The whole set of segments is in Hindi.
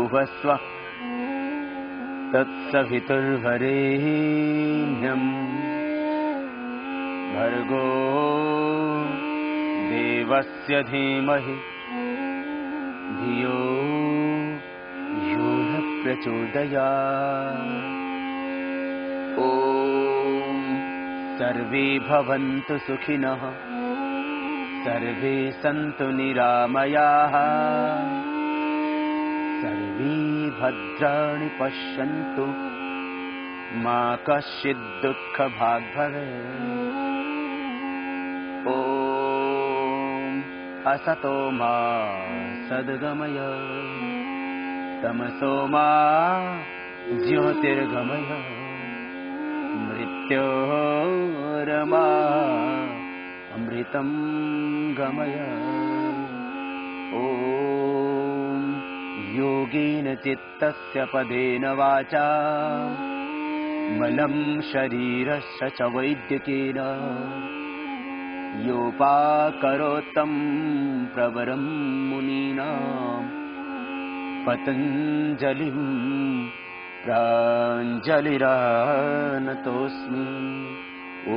भूर्भुवस्वः तत्सवितुर्वरेण्यं भर्गो देवस्य धीमहि धियो यो न प्रचोदयात्। ॐ सर्वे भवन्तु सुखिनः, सर्वे सन्तु निरामयाः, सर्वे भद्राणि पश्यन्तु, मा कश्चित् दुःखभाग् भवेत्। ॐ असतो मा सद्गमय, तमसो मा ज्योतिर्गमय, मृत्योर्मा अमृतं गमय। ॐ योगेन चित्तस्य पदेन वाचा मलं शरीरस्य च वैद्यकेन योपाकरोत्तं प्रवरं मुनीनां पतञ्जलिं प्राञ्जलिरानतोऽस्मि। ॐ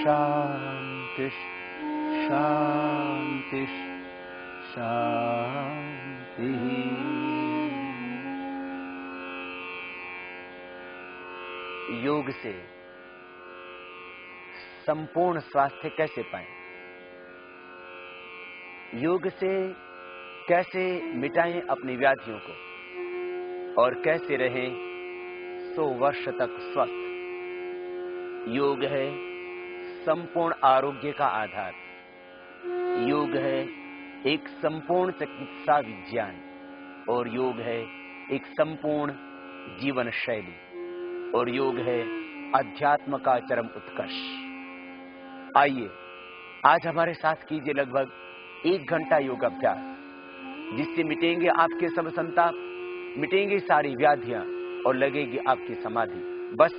शान्ति शान्ति शान्ति। योग से संपूर्ण स्वास्थ्य कैसे पाएं? योग से कैसे मिटाएं अपनी व्याधियों को और कैसे रहें 100 वर्ष तक स्वस्थ? योग है संपूर्ण आरोग्य का आधार। योग है एक संपूर्ण चिकित्सा विज्ञान और योग है एक संपूर्ण जीवन शैली और योग है अध्यात्म का चरम उत्कर्ष। आइए आज हमारे साथ कीजिए लगभग 1 घंटा योग अभ्यास, जिससे मिटेंगे आपके सब संताप, मिटेंगी सारी व्याधियां और लगेगी आपकी समाधि। बस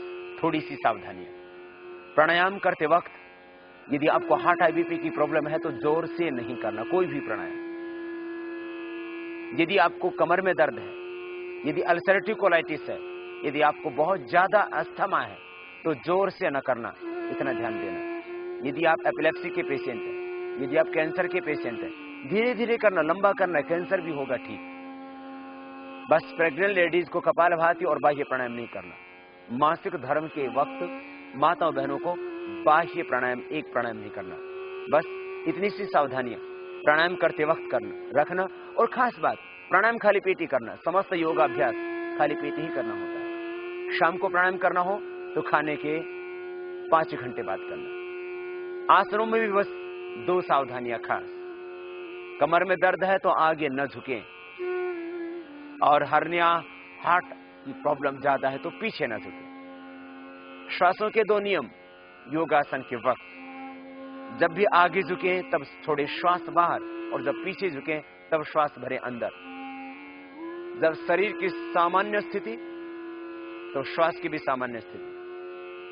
थोड़ी सी सावधानियां। प्राणायाम करते वक्त यदि आपको हार्ट आईबीपी की प्रॉब्लम है तो जोर से नहीं करना कोई भी प्राणायाम। यदि आपको कमर में दर्द है, यदि अल्सरेटिव कोलाइटिस है, यदि आपको बहुत ज्यादा अस्थमा है तो जोर से न करना, इतना ध्यान देना। यदि आप एपिलेप्सी के पेशेंट हैं, यदि आप कैंसर के पेशेंट हैं, धीरे धीरे करना, लंबा करना, कैंसर भी होगा ठीक। बस प्रेग्नेंट लेडीज को कपालभाति और बाह्य प्राणायाम नहीं करना। मासिक धर्म के वक्त माताओं बहनों को बाह्य प्राणायाम, एक प्राणायाम नहीं करना। बस इतनी सी सावधानियां प्राणायाम करते वक्त करना रखना। और खास बात, प्राणायाम खाली पेट ही करना। समस्त योगाभ्यास खाली पेट ही करना होता है। शाम को प्राणायाम करना हो तो खाने के 5 घंटे बाद करना। आसनों में भी बस 2 सावधानियां खास। कमर में दर्द है तो आगे न झुकें, और हर्निया हार्ट की प्रॉब्लम ज्यादा है तो पीछे न झुकें। श्वासों के 2 नियम योगासन के वक्त, जब भी आगे झुकें तब थोड़े श्वास बाहर, और जब पीछे झुकें तब श्वास भरे अंदर। जब शरीर की सामान्य स्थिति तो श्वास की भी सामान्य स्थिति।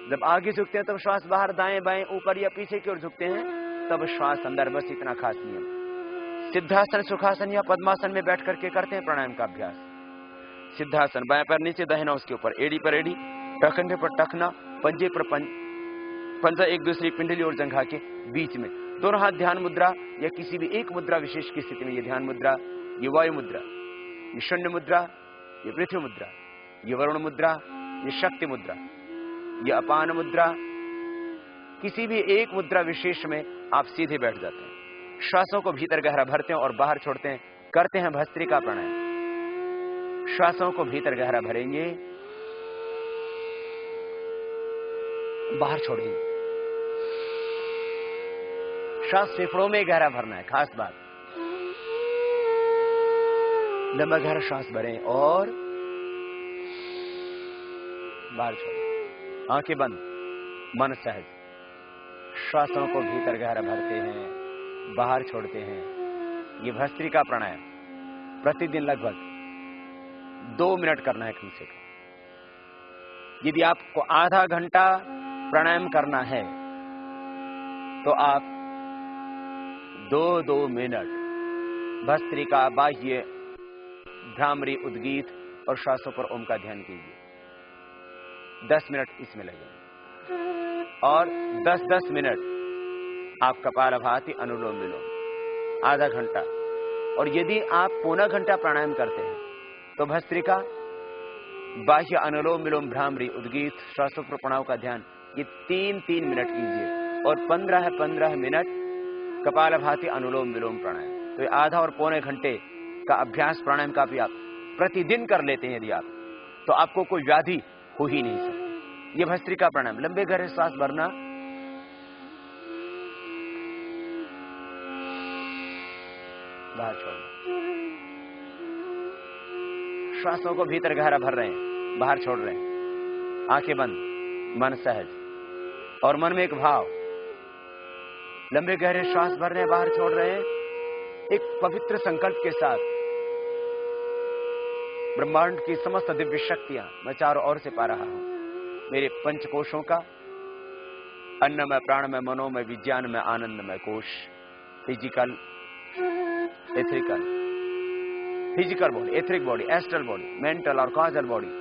जब आगे झुकते हैं तब श्वास बाहर, दाएं बाएं, ऊपर या पीछे की ओर झुकते हैं तब श्वास अंदर। बस इतना खास नियम। सिद्धासन, सुखासन या पद्मासन में बैठ करके करते हैं प्राणायाम का अभ्यास। सिद्धासन, बाएं पैर नीचे, दाहिना उसके ऊपर, एड़ी पर एड़ी, टखने पर टखना, पंजे पर पंजा एक दूसरी पिंडली और जंघा के बीच में। दोनों हाथ ध्यान मुद्रा या किसी भी एक मुद्रा विशेष की स्थिति में। ये ध्यान मुद्रा, ये वायु मुद्रा, ये शून्य मुद्रा, ये पृथ्वी मुद्रा, ये वरुण मुद्रा, ये शक्ति मुद्रा, ये अपान मुद्रा। किसी भी एक मुद्रा विशेष में आप सीधे बैठ जाते हैं। श्वासों को भीतर गहरा भरते हैं और बाहर छोड़ते हैं। करते हैं भस्त्रिका प्राणायाम। श्वासों को भीतर गहरा भरेंगे, बाहर छोड़ेंगे। श्वास फेफड़ों में गहरा भरना है, खास बात। लंबा गहरा श्वास भरें और बाहर छोड़ें। आंखें बंद, मन सहज। श्वासों को भीतर गहरा भरते हैं, बाहर छोड़ते हैं। ये भस्त्रिका प्राणायाम प्रतिदिन लगभग 2 मिनट करना है कम से कम। यदि आपको आधा घंटा प्राणायाम करना है तो आप 2-2 मिनट भस्त्रिका, बाह्य, भ्रामरी, उद्गीत और श्वासों पर ओम का ध्यान कीजिए। 10 मिनट इसमें लगेंगे और 10-10 मिनट आप कपालभाति, अनुलोम विलोम, आधा घंटा। और यदि आप पौना घंटा प्राणायाम करते हैं तो भस्त्रिका, बाह्य, अनुलोम विलोम, भ्रामरी, उद्गीत, श्वासों पर प्रणव का ध्यान ये 3-3 मिनट कीजिए और 15-15 मिनट कपालभाति, अनुलोम विलोम, प्राणायाम। तो ये आधा और पौने घंटे का अभ्यास प्राणायाम का भी आप प्रतिदिन कर लेते हैं यदि आप, तो आपको कोई व्याधि हो ही नहीं सकती। ये भस्त्रिका प्राणायाम, लंबे गहरे सांस भरना, बाहर छोड़ना। श्वासों को भीतर गहरा भर रहे हैं, बाहर छोड़ रहे हैं। आंखें बंद, मन सहज, और मन में एक भाव, लंबे गहरे श्वास भर रहे हैं, बाहर छोड़ रहे हैं। एक पवित्र संकल्प के साथ ब्रह्मांड की समस्त दिव्य शक्तियां मैं चारों ओर से पा रहा हूं। मेरे पंचकोशों का, अन्नमय, प्राणमय, मनोमय, विज्ञानमय, आनंदमय कोश, physical, ethical, physical body, etheric body, astral body, mental और कॉजल बॉडी,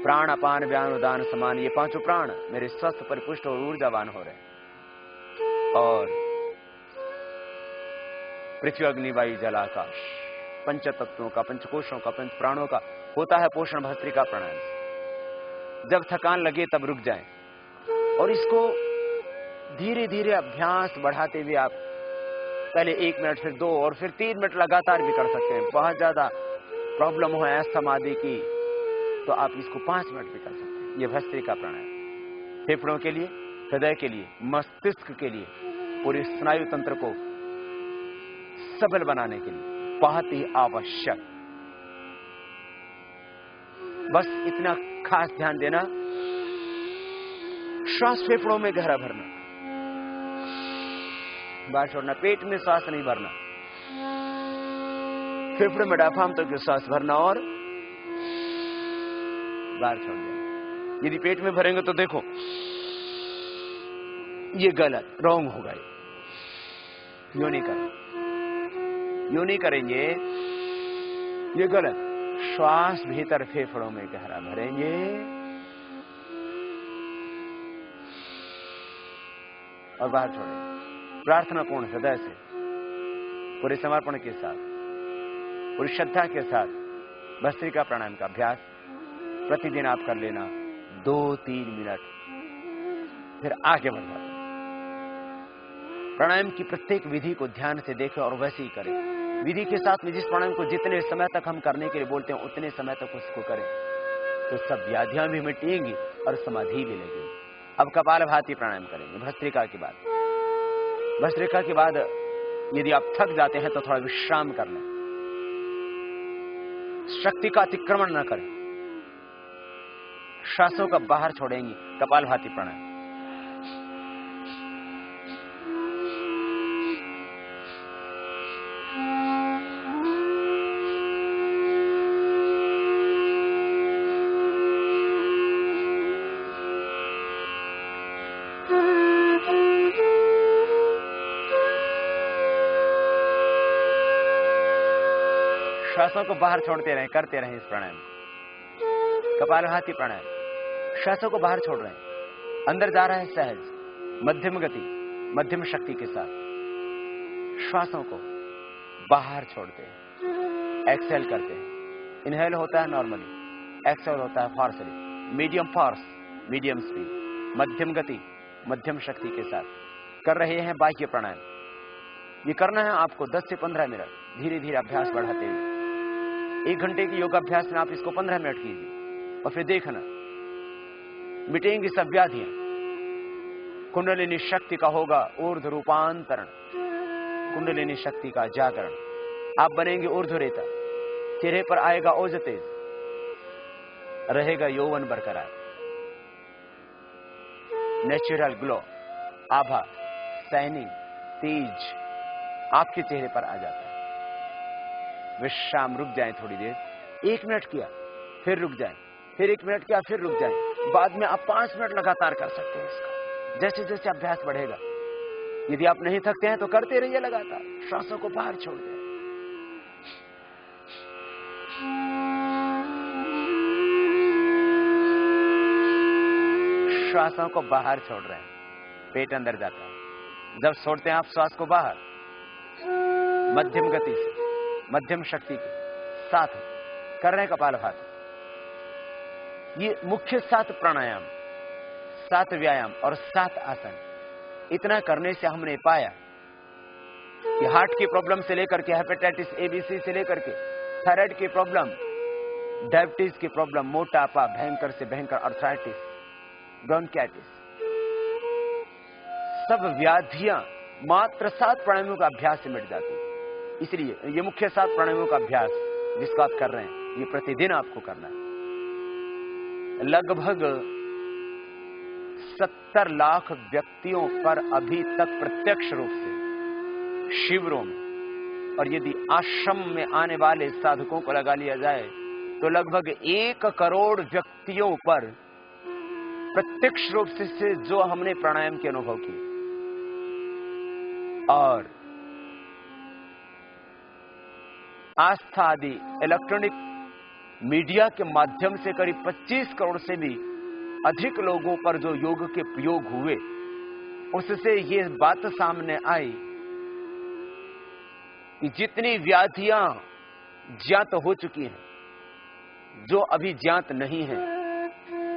प्राण, अपान, व्यान, उदान, समान, ये पांचों प्राण मेरे स्वस्थ, परिपुष्ट और ऊर्जावान हो रहे हैं। और पृथ्वी, अग्नि, वायु, जल, आकाश, पंच तत्वों का, पंचकोशों का, पंच प्राणों का होता है पोषण भस्त्रिका प्राणायाम से। जब थकान लगे तब रुक जाएं और इसको धीरे धीरे अभ्यास बढ़ाते हुए आप पहले 1 मिनट, फिर 2 और फिर 3 मिनट लगातार भी कर सकते हैं। बहुत ज्यादा प्रॉब्लम हो अस्थमा आदि की तो आप इसको 5 मिनट भी कर सकते हैं। ये भस्त्रिका प्राणायाम फेफड़ों के लिए, हृदय के लिए, मस्तिष्क के लिए, पूरे स्नायु तंत्र को सबल बनाने के लिए बहुत ही आवश्यक। बस इतना खास ध्यान देना, श्वास फेफड़ों में गहरा भरना, बाहर छोड़ना, पेट में सांस नहीं भरना, फेफड़े में डायफ्राम तक सांस भरना और बाहर छोड़ देना। यदि पेट में भरेंगे तो देखो ये गलत, रॉन्ग होगा। यूं नहीं करें, यूं नहीं करेंगे, ये गलत। श्वास भीतर फेफड़ों में गहरा भरेंगे और बाहर छोड़ेंगे। प्रार्थना पूर्ण हृदय से, पूरे समर्पण के साथ, पूरी श्रद्धा के साथ भस्त्रिका प्राणायाम का अभ्यास प्रतिदिन आप कर लेना 2-3 मिनट, फिर आगे बढ़ जाते। प्राणायाम की प्रत्येक विधि को ध्यान से देखें और वैसे ही करें। विधि के साथ में जिस प्राणायाम को जितने समय तक हम करने के लिए बोलते हैं उतने समय तक उसको करें तो सब व्याधियां भी मिटेंगी और समाधि भी लगेगी। अब कपालभाति प्राणायाम करेंगे भस्त्रिका के बाद। भस्त्रिका के बाद यदि आप थक जाते हैं तो थोड़ा विश्राम कर लें, शक्ति का अतिक्रमण न करें, श्वासों का बाहर छोड़ेंगी। कपालभाति प्राणायाम श्वासों को बाहर छोड़ते रहें, करते रहें इस प्राणायाम को। कपालभाति प्राणायाम, श्वासों को बाहर छोड़ रहे हैं, अंदर जा रहा है सहज, मध्यम गति, मध्यम शक्ति के साथ। श्वासों को बाहर छोड़ते हैं, एक्सेल करते हैं। इनहेल होता है नॉर्मली, एक्सेल होता है फोर्सली। मीडियम फोर्स, मीडियम स्पीड, मध्यम गति, मध्यम शक्ति के साथ कर रहे हैं बाह्य प्राणायाम। ये करना है आपको 10 से 15 मिनट, धीरे धीरे अभ्यास बढ़ाते हुए। 1 घंटे की योगाभ्यास में आप इसको 15 मिनट कीजिए और फिर देखना मिटेंगी सब व्याधियां। कुंडलिनी शक्ति का होगा ऊर्ध्व रूपांतरण, कुंडलिनी शक्ति का जागरण। आप बनेंगे ऊर्ध्वरेता, चेहरे पर आएगा ओज तेज, रहेगा यौवन बरकरार, नेचुरल ग्लो, आभा, शाइनिंग, तेज आपके चेहरे पर आ जाता है। विश्राम, रुक जाएं थोड़ी देर, 1 मिनट किया फिर रुक जाएं, फिर 1 मिनट किया फिर रुक जाएं। बाद में आप 5 मिनट लगातार कर सकते हैं इसका, जैसे जैसे अभ्यास बढ़ेगा। यदि आप नहीं थकते हैं तो करते रहिए लगातार। श्वासों को बाहर छोड़ दें, श्वासों को बाहर छोड़ रहे हैं, पेट अंदर जाता है। जब छोड़ते हैं आप श्वास को बाहर, मध्यम गति से, मध्यम शक्ति के साथ कर रहे हैं कपालभाति। ये मुख्य 7 प्राणायाम, 7 व्यायाम और 7 आसन, इतना करने से हमने पाया कि हार्ट की प्रॉब्लम से लेकर के हेपेटाइटिस ABC से लेकर के थायराइड की प्रॉब्लम, डायबिटीज की प्रॉब्लम, मोटापा, भयंकर से भयंकर अर्थराइटिस, ब्रोंकाइटिस, सब व्याधियां मात्र 7 प्राणायामों का अभ्यास से मिट जाती है। इसलिए ये मुख्य 7 प्राणायामों का अभ्यास जिसको आप कर रहे हैं, ये प्रतिदिन आपको करना है। लगभग 70 लाख व्यक्तियों पर अभी तक प्रत्यक्ष रूप से शिविरों में, और यदि आश्रम में आने वाले साधकों को लगा लिया जाए तो लगभग 1 करोड़ व्यक्तियों पर प्रत्यक्ष रूप से जो हमने प्राणायाम के अनुभव किए। और आस्था आदि इलेक्ट्रॉनिक मीडिया के माध्यम से करीब 25 करोड़ से भी अधिक लोगों पर जो योग के प्रयोग हुए, उससे ये बात सामने आई कि जितनी व्याधियां ज्ञात हो चुकी हैं, जो अभी ज्ञात नहीं है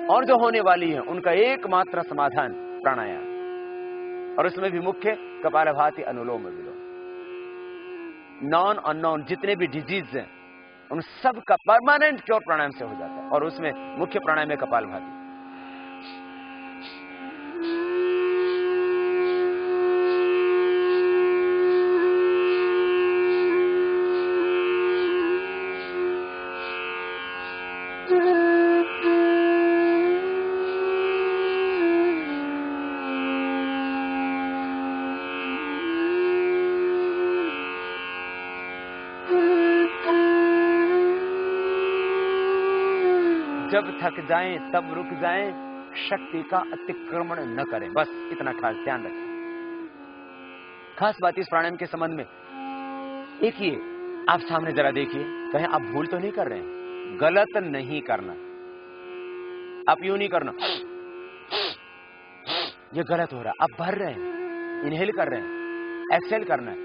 और जो होने वाली है, उनका एकमात्र समाधान प्राणायाम, और उसमें भी मुख्य कपालभाति, अनुलोम विलोम। नॉन अननोन जितने भी डिजीज हैं, उन सब का परमानेंट क्योर प्राणायाम से हो जाता है, और उसमें मुख्य प्राणायाम है कपालभाति। जब थक जाएं तब रुक जाएं, शक्ति का अतिक्रमण न करें, बस इतना खास ध्यान रखें। खास बात इस प्राणायाम के संबंध में एक ही, आप सामने जरा देखिए, कहीं आप भूल तो नहीं कर रहे हैं, गलत नहीं करना। आप यूं नहीं करना, ये गलत हो रहा, आप भर रहे हैं, इनहेल कर रहे हैं, एक्सेल करना है।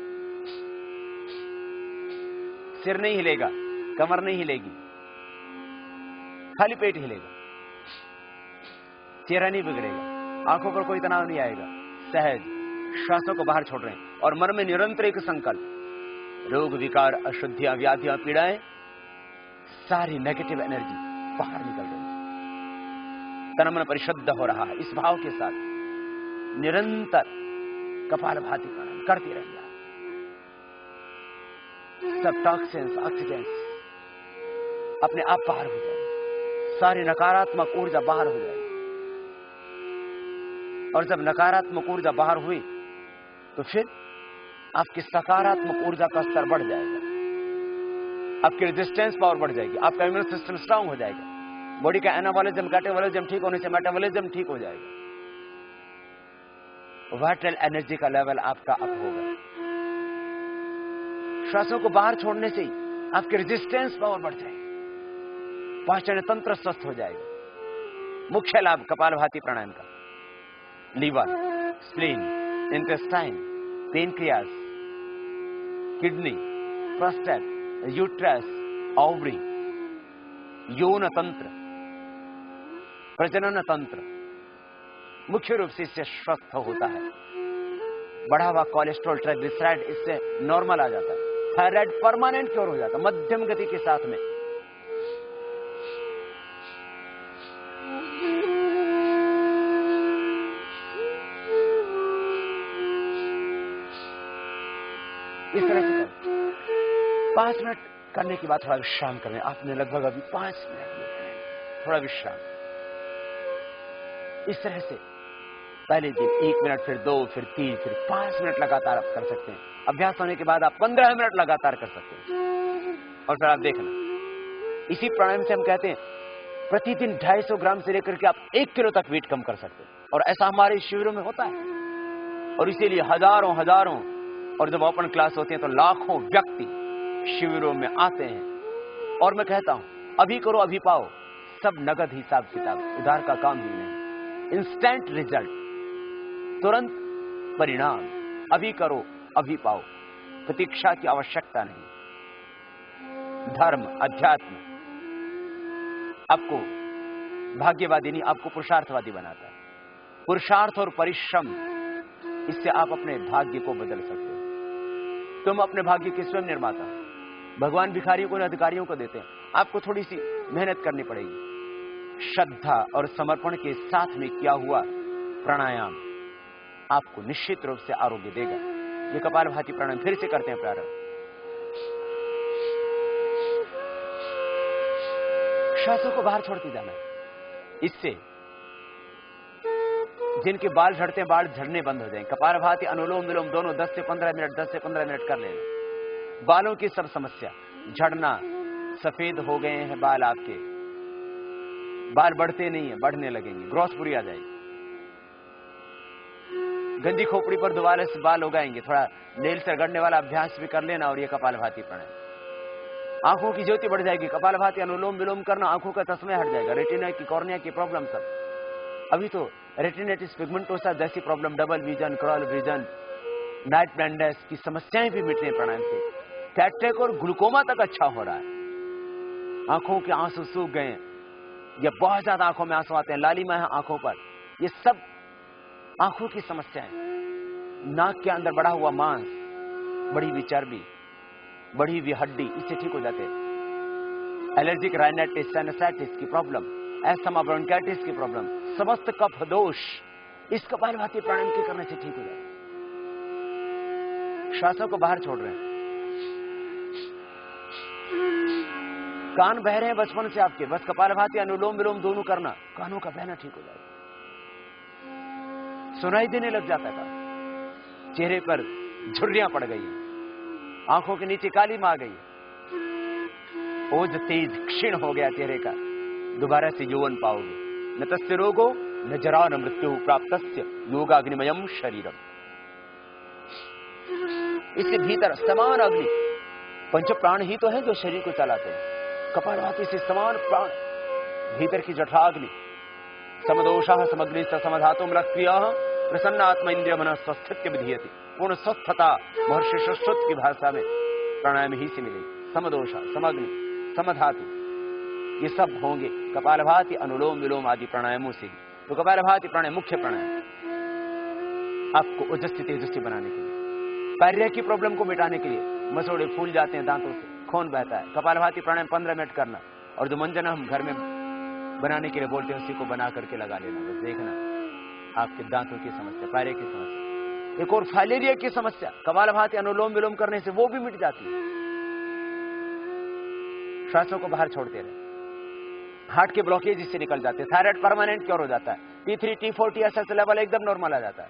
सिर नहीं हिलेगा, कमर नहीं हिलेगी, खाली पेट हिलेगा, चेहरा नहीं बिगड़ेगा, आंखों पर कोई तनाव नहीं आएगा, सहज श्वासों को बाहर छोड़ रहे हैं। और मन में निरंतर एक संकल्प, रोग विकार, अशुद्धियां, व्याधियां, पीड़ाएं, सारी नेगेटिव एनर्जी बाहर निकल रही है, तन मन परिशुद्ध हो रहा है। इस भाव के साथ निरंतर कपालभाति प्राणायाम करते रहिए। सब टॉक्सिन्स, ऑक्सीडेंस अपने आप बाहर हो जाए, सारी नकारात्मक ऊर्जा बाहर हो जाए। और जब नकारात्मक ऊर्जा बाहर हुई तो फिर आपकी सकारात्मक ऊर्जा का स्तर बढ़ जाएगा, आपकी रेजिस्टेंस पावर बढ़ जाएगी, आपका इम्यून सिस्टम स्ट्रांग हो जाएगा, बॉडी का एनाबॉलिज्म, कैटाबॉलिज्म ठीक होने से मेटाबॉलिज्म ठीक हो जाएगा, वाइटल एनर्जी का लेवल आपका अप होगा। श्वासों को बाहर छोड़ने से ही आपकी रेजिस्टेंस पावर बढ़ जाएगी, पाचन तंत्र स्वस्थ हो जाएगा। मुख्य लाभ कपालभाति प्राणायाम का, liver, spleen, intestine, pancreas, kidney, prostate, uterus, ovary, यौन तंत्र, प्रजनन तंत्र मुख्य रूप से इससे स्वस्थ होता है। बढ़ा हुआ कोलेस्ट्रॉल, ट्राइग्लिसराइड इससे नॉर्मल आ जाता है, थायराइड परमानेंट क्योर हो जाता है मध्यम गति के साथ में। इस तरह से 5 मिनट करने के बाद थोड़ा विश्राम करें। आपने लगभग अभी 5 मिनट में थोड़ा विश्राम। इस तरह से पहले दिन 1 मिनट, फिर 2, फिर 3, फिर 5 मिनट लगातार आप कर सकते हैं। अभ्यास होने के बाद आप 15 मिनट लगातार कर सकते हैं। और फिर आप देखना, इसी प्राणायाम से हम कहते हैं प्रतिदिन 250 ग्राम से लेकर के आप 1 किलो तक वेट कम कर सकते हैं। और ऐसा हमारे शिविरों में होता है, और इसीलिए हजारों और जब ओपन क्लास होती है तो लाखों व्यक्ति शिविरों में आते हैं और मैं कहता हूं, अभी करो अभी पाओ, सब नगद हिसाब किताब, उधार का काम ही नहीं। इंस्टेंट रिजल्ट, तुरंत परिणाम, अभी करो अभी पाओ, प्रतीक्षा की आवश्यकता नहीं। धर्म, अध्यात्म आपको भाग्यवादी नहीं, आपको पुरुषार्थवादी बनाता है। पुरुषार्थ और परिश्रम, इससे आप अपने भाग्य को बदल सकते हो। तुम अपने भाग्य के स्वयं निर्माता हो। भगवान भिखारियों को और अधिकारियों को देते हैं, आपको थोड़ी सी मेहनत करनी पड़ेगी। श्रद्धा और समर्पण के साथ में किया हुआ प्राणायाम आपको निश्चित रूप से आरोग्य देगा। ये कपालभाति प्राणायाम फिर से करते हैं प्रारंभ। श्वासों को बाहर छोड़ते जाना। इससे जिनके बाल झड़ते हैं, बाल झड़ने बंद हो जाएंगे। कपालभाति, अनुलोम विलोम दोनों 10 से 15 मिनट 10 से 15 मिनट कर लेना। बालों की सब समस्या, झड़ना, सफेद हो गए हैं बाल आपके, बाल बढ़ते नहीं है, बढ़ने लगेंगे, ग्रोथ पूरी आ जाएगी। गंजी खोपड़ी पर दोबारा से बाल उगाएंगे, थोड़ा नेल से रगड़ने वाला अभ्यास भी कर लेना। और ये कपालभाति प्राणायाम, आंखों की ज्योति बढ़ जाएगी। कपालभाति अनुलोम विलोम करना, आंखों का तस्मे हट जाएगा। रेटिना की, कॉर्निया की प्रॉब्लम सब, अभी तो रेटिनाइटिस पिगमेंटोसा जैसी problem, double vision, crawl vision, night blindness की समस्याएं भी मिटने प्राणायाम से। कैटरेक्ट और ग्लूकोमा तक अच्छा हो रहा है। आंखों के आंसू सूख गए या बहुत ज्यादा आंखों में आंसू आते हैं, लालिमा है आंखों पर, ये सब आंखों की समस्याएं। नाक के अंदर बढ़ा हुआ मांस, बढ़ी हुई चर्बी, बढ़ी हुई हड्डी, इससे ठीक हो जाते हैं। एलर्जिक राइनाइटिस, साइनसाइटिस की प्रॉब्लम, एस्थमा, ब्रोंकाइटिस की प्रॉब्लम, समस्त कफ दोष इस कपालभाति प्राणायाम के करने से ठीक हो जाते हैं। श्वासों को बाहर छोड़ रहे हैं। कान बह रहे हैं बचपन से आपके, बस कपालभाति अनुलोम विलोम दोनों करना, कानों का बहना ठीक हो जाएगा। सुनाई देने लग जाता था, चेहरे पर झुर्रियां पड़ गई, आंखों के नीचे काली मां गई, ओज तेज क्षीण हो गया चेहरे का, दोबारा से यौवन पाओगे। न तस्य रोगो न जरा न मृत्यु प्राप्तस्य योगाग्निमयम शरीरम। इससे भीतर समान अग्नि, पंच प्राण ही तो है जो शरीर को चलाते हैं। कपालभाति से समान प्राण, भीतर की जठराग्नि, समदोषाः समग्निश्च समधातुम रक्रियाः प्रसन्न आत्मा इंद्रिय मन स्वस्थित्य विधीयते। पूर्ण स्वस्थता महर्षि सुश्रुत की भाषा में प्राणायाम ही से मिलेगी। समदोषा, समग्नि, समधातु, ये सब होंगे कपालभाति अनुलोम विलोम आदि प्राणायामों से ही। तो कपालभाति प्राणायाम मुख्य प्राणायाम आपको ओजस्वी तेजस्वी बनाने के लिए, पैरिया की प्रॉब्लम को मिटाने के लिए। मसोड़े फूल जाते हैं दांतों से, खून बहता है, कपालभाति प्राणायाम 15 मिनट करना। और जो मंजन हम घर में बनाने के लिए बोलते हैं, उसी को बना करके लगा लेना। बस देखना आपके दांतों की समस्या, पैरे की समस्या, एक और फाइलेरिया की समस्या कपालभाति अनुलोम विलोम करने से वो भी मिट जाती है। श्वासों को बाहर छोड़ते रहे। हार्ट के ब्लॉकेज इससे निकल जाते हैं। थायराइड परमानेंट क्योर हो जाता है। T3, T4, TSH लेवल एकदम नॉर्मल आ जाता है।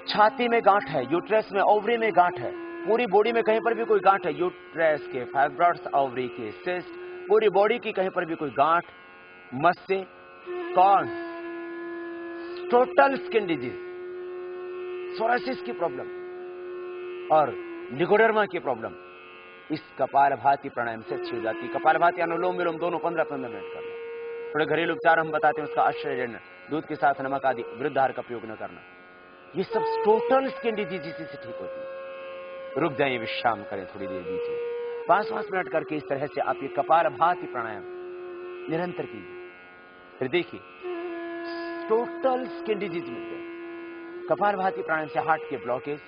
छाती में गांठ है, यूट्रस में, ओवरी में गांठ है, पूरी बॉडी में कहीं पर भी कोई गांठ है, यूट्रस के फाइब्रॉइड्स, ओवरी के सिस्ट, पूरी बॉडी की कहीं पर भी कोई गांठ, मस्से, corns, total skin disease, psoriasis की प्रॉब्लम और लिगोडर्मा की प्रॉब्लम इस कपालभाति प्राणायाम से अच्छी हो जाती है। कपालभाति अनुलोम विलोम दोनों 15-15 मिनट करना। थोड़े घरेलू उपचार हम बताते हैं, उसका आश्रय लेना, दूध के साथ नमक आदि वृद्ध आहार का प्रयोग न करना। ये सब टोटल स्किन डिजीज इसी से ठीक होती है। रुक जाइए, विश्राम करें थोड़ी देर बीच में, 5-5 मिनट करके इस तरह से आप ये कपालभाति प्राणायाम निरंतर कीजिए। फिर देखिए टोटल स्किन डिजीज मिल जाए। कपालभाति प्राणायाम से हार्ट के ब्लॉकेज,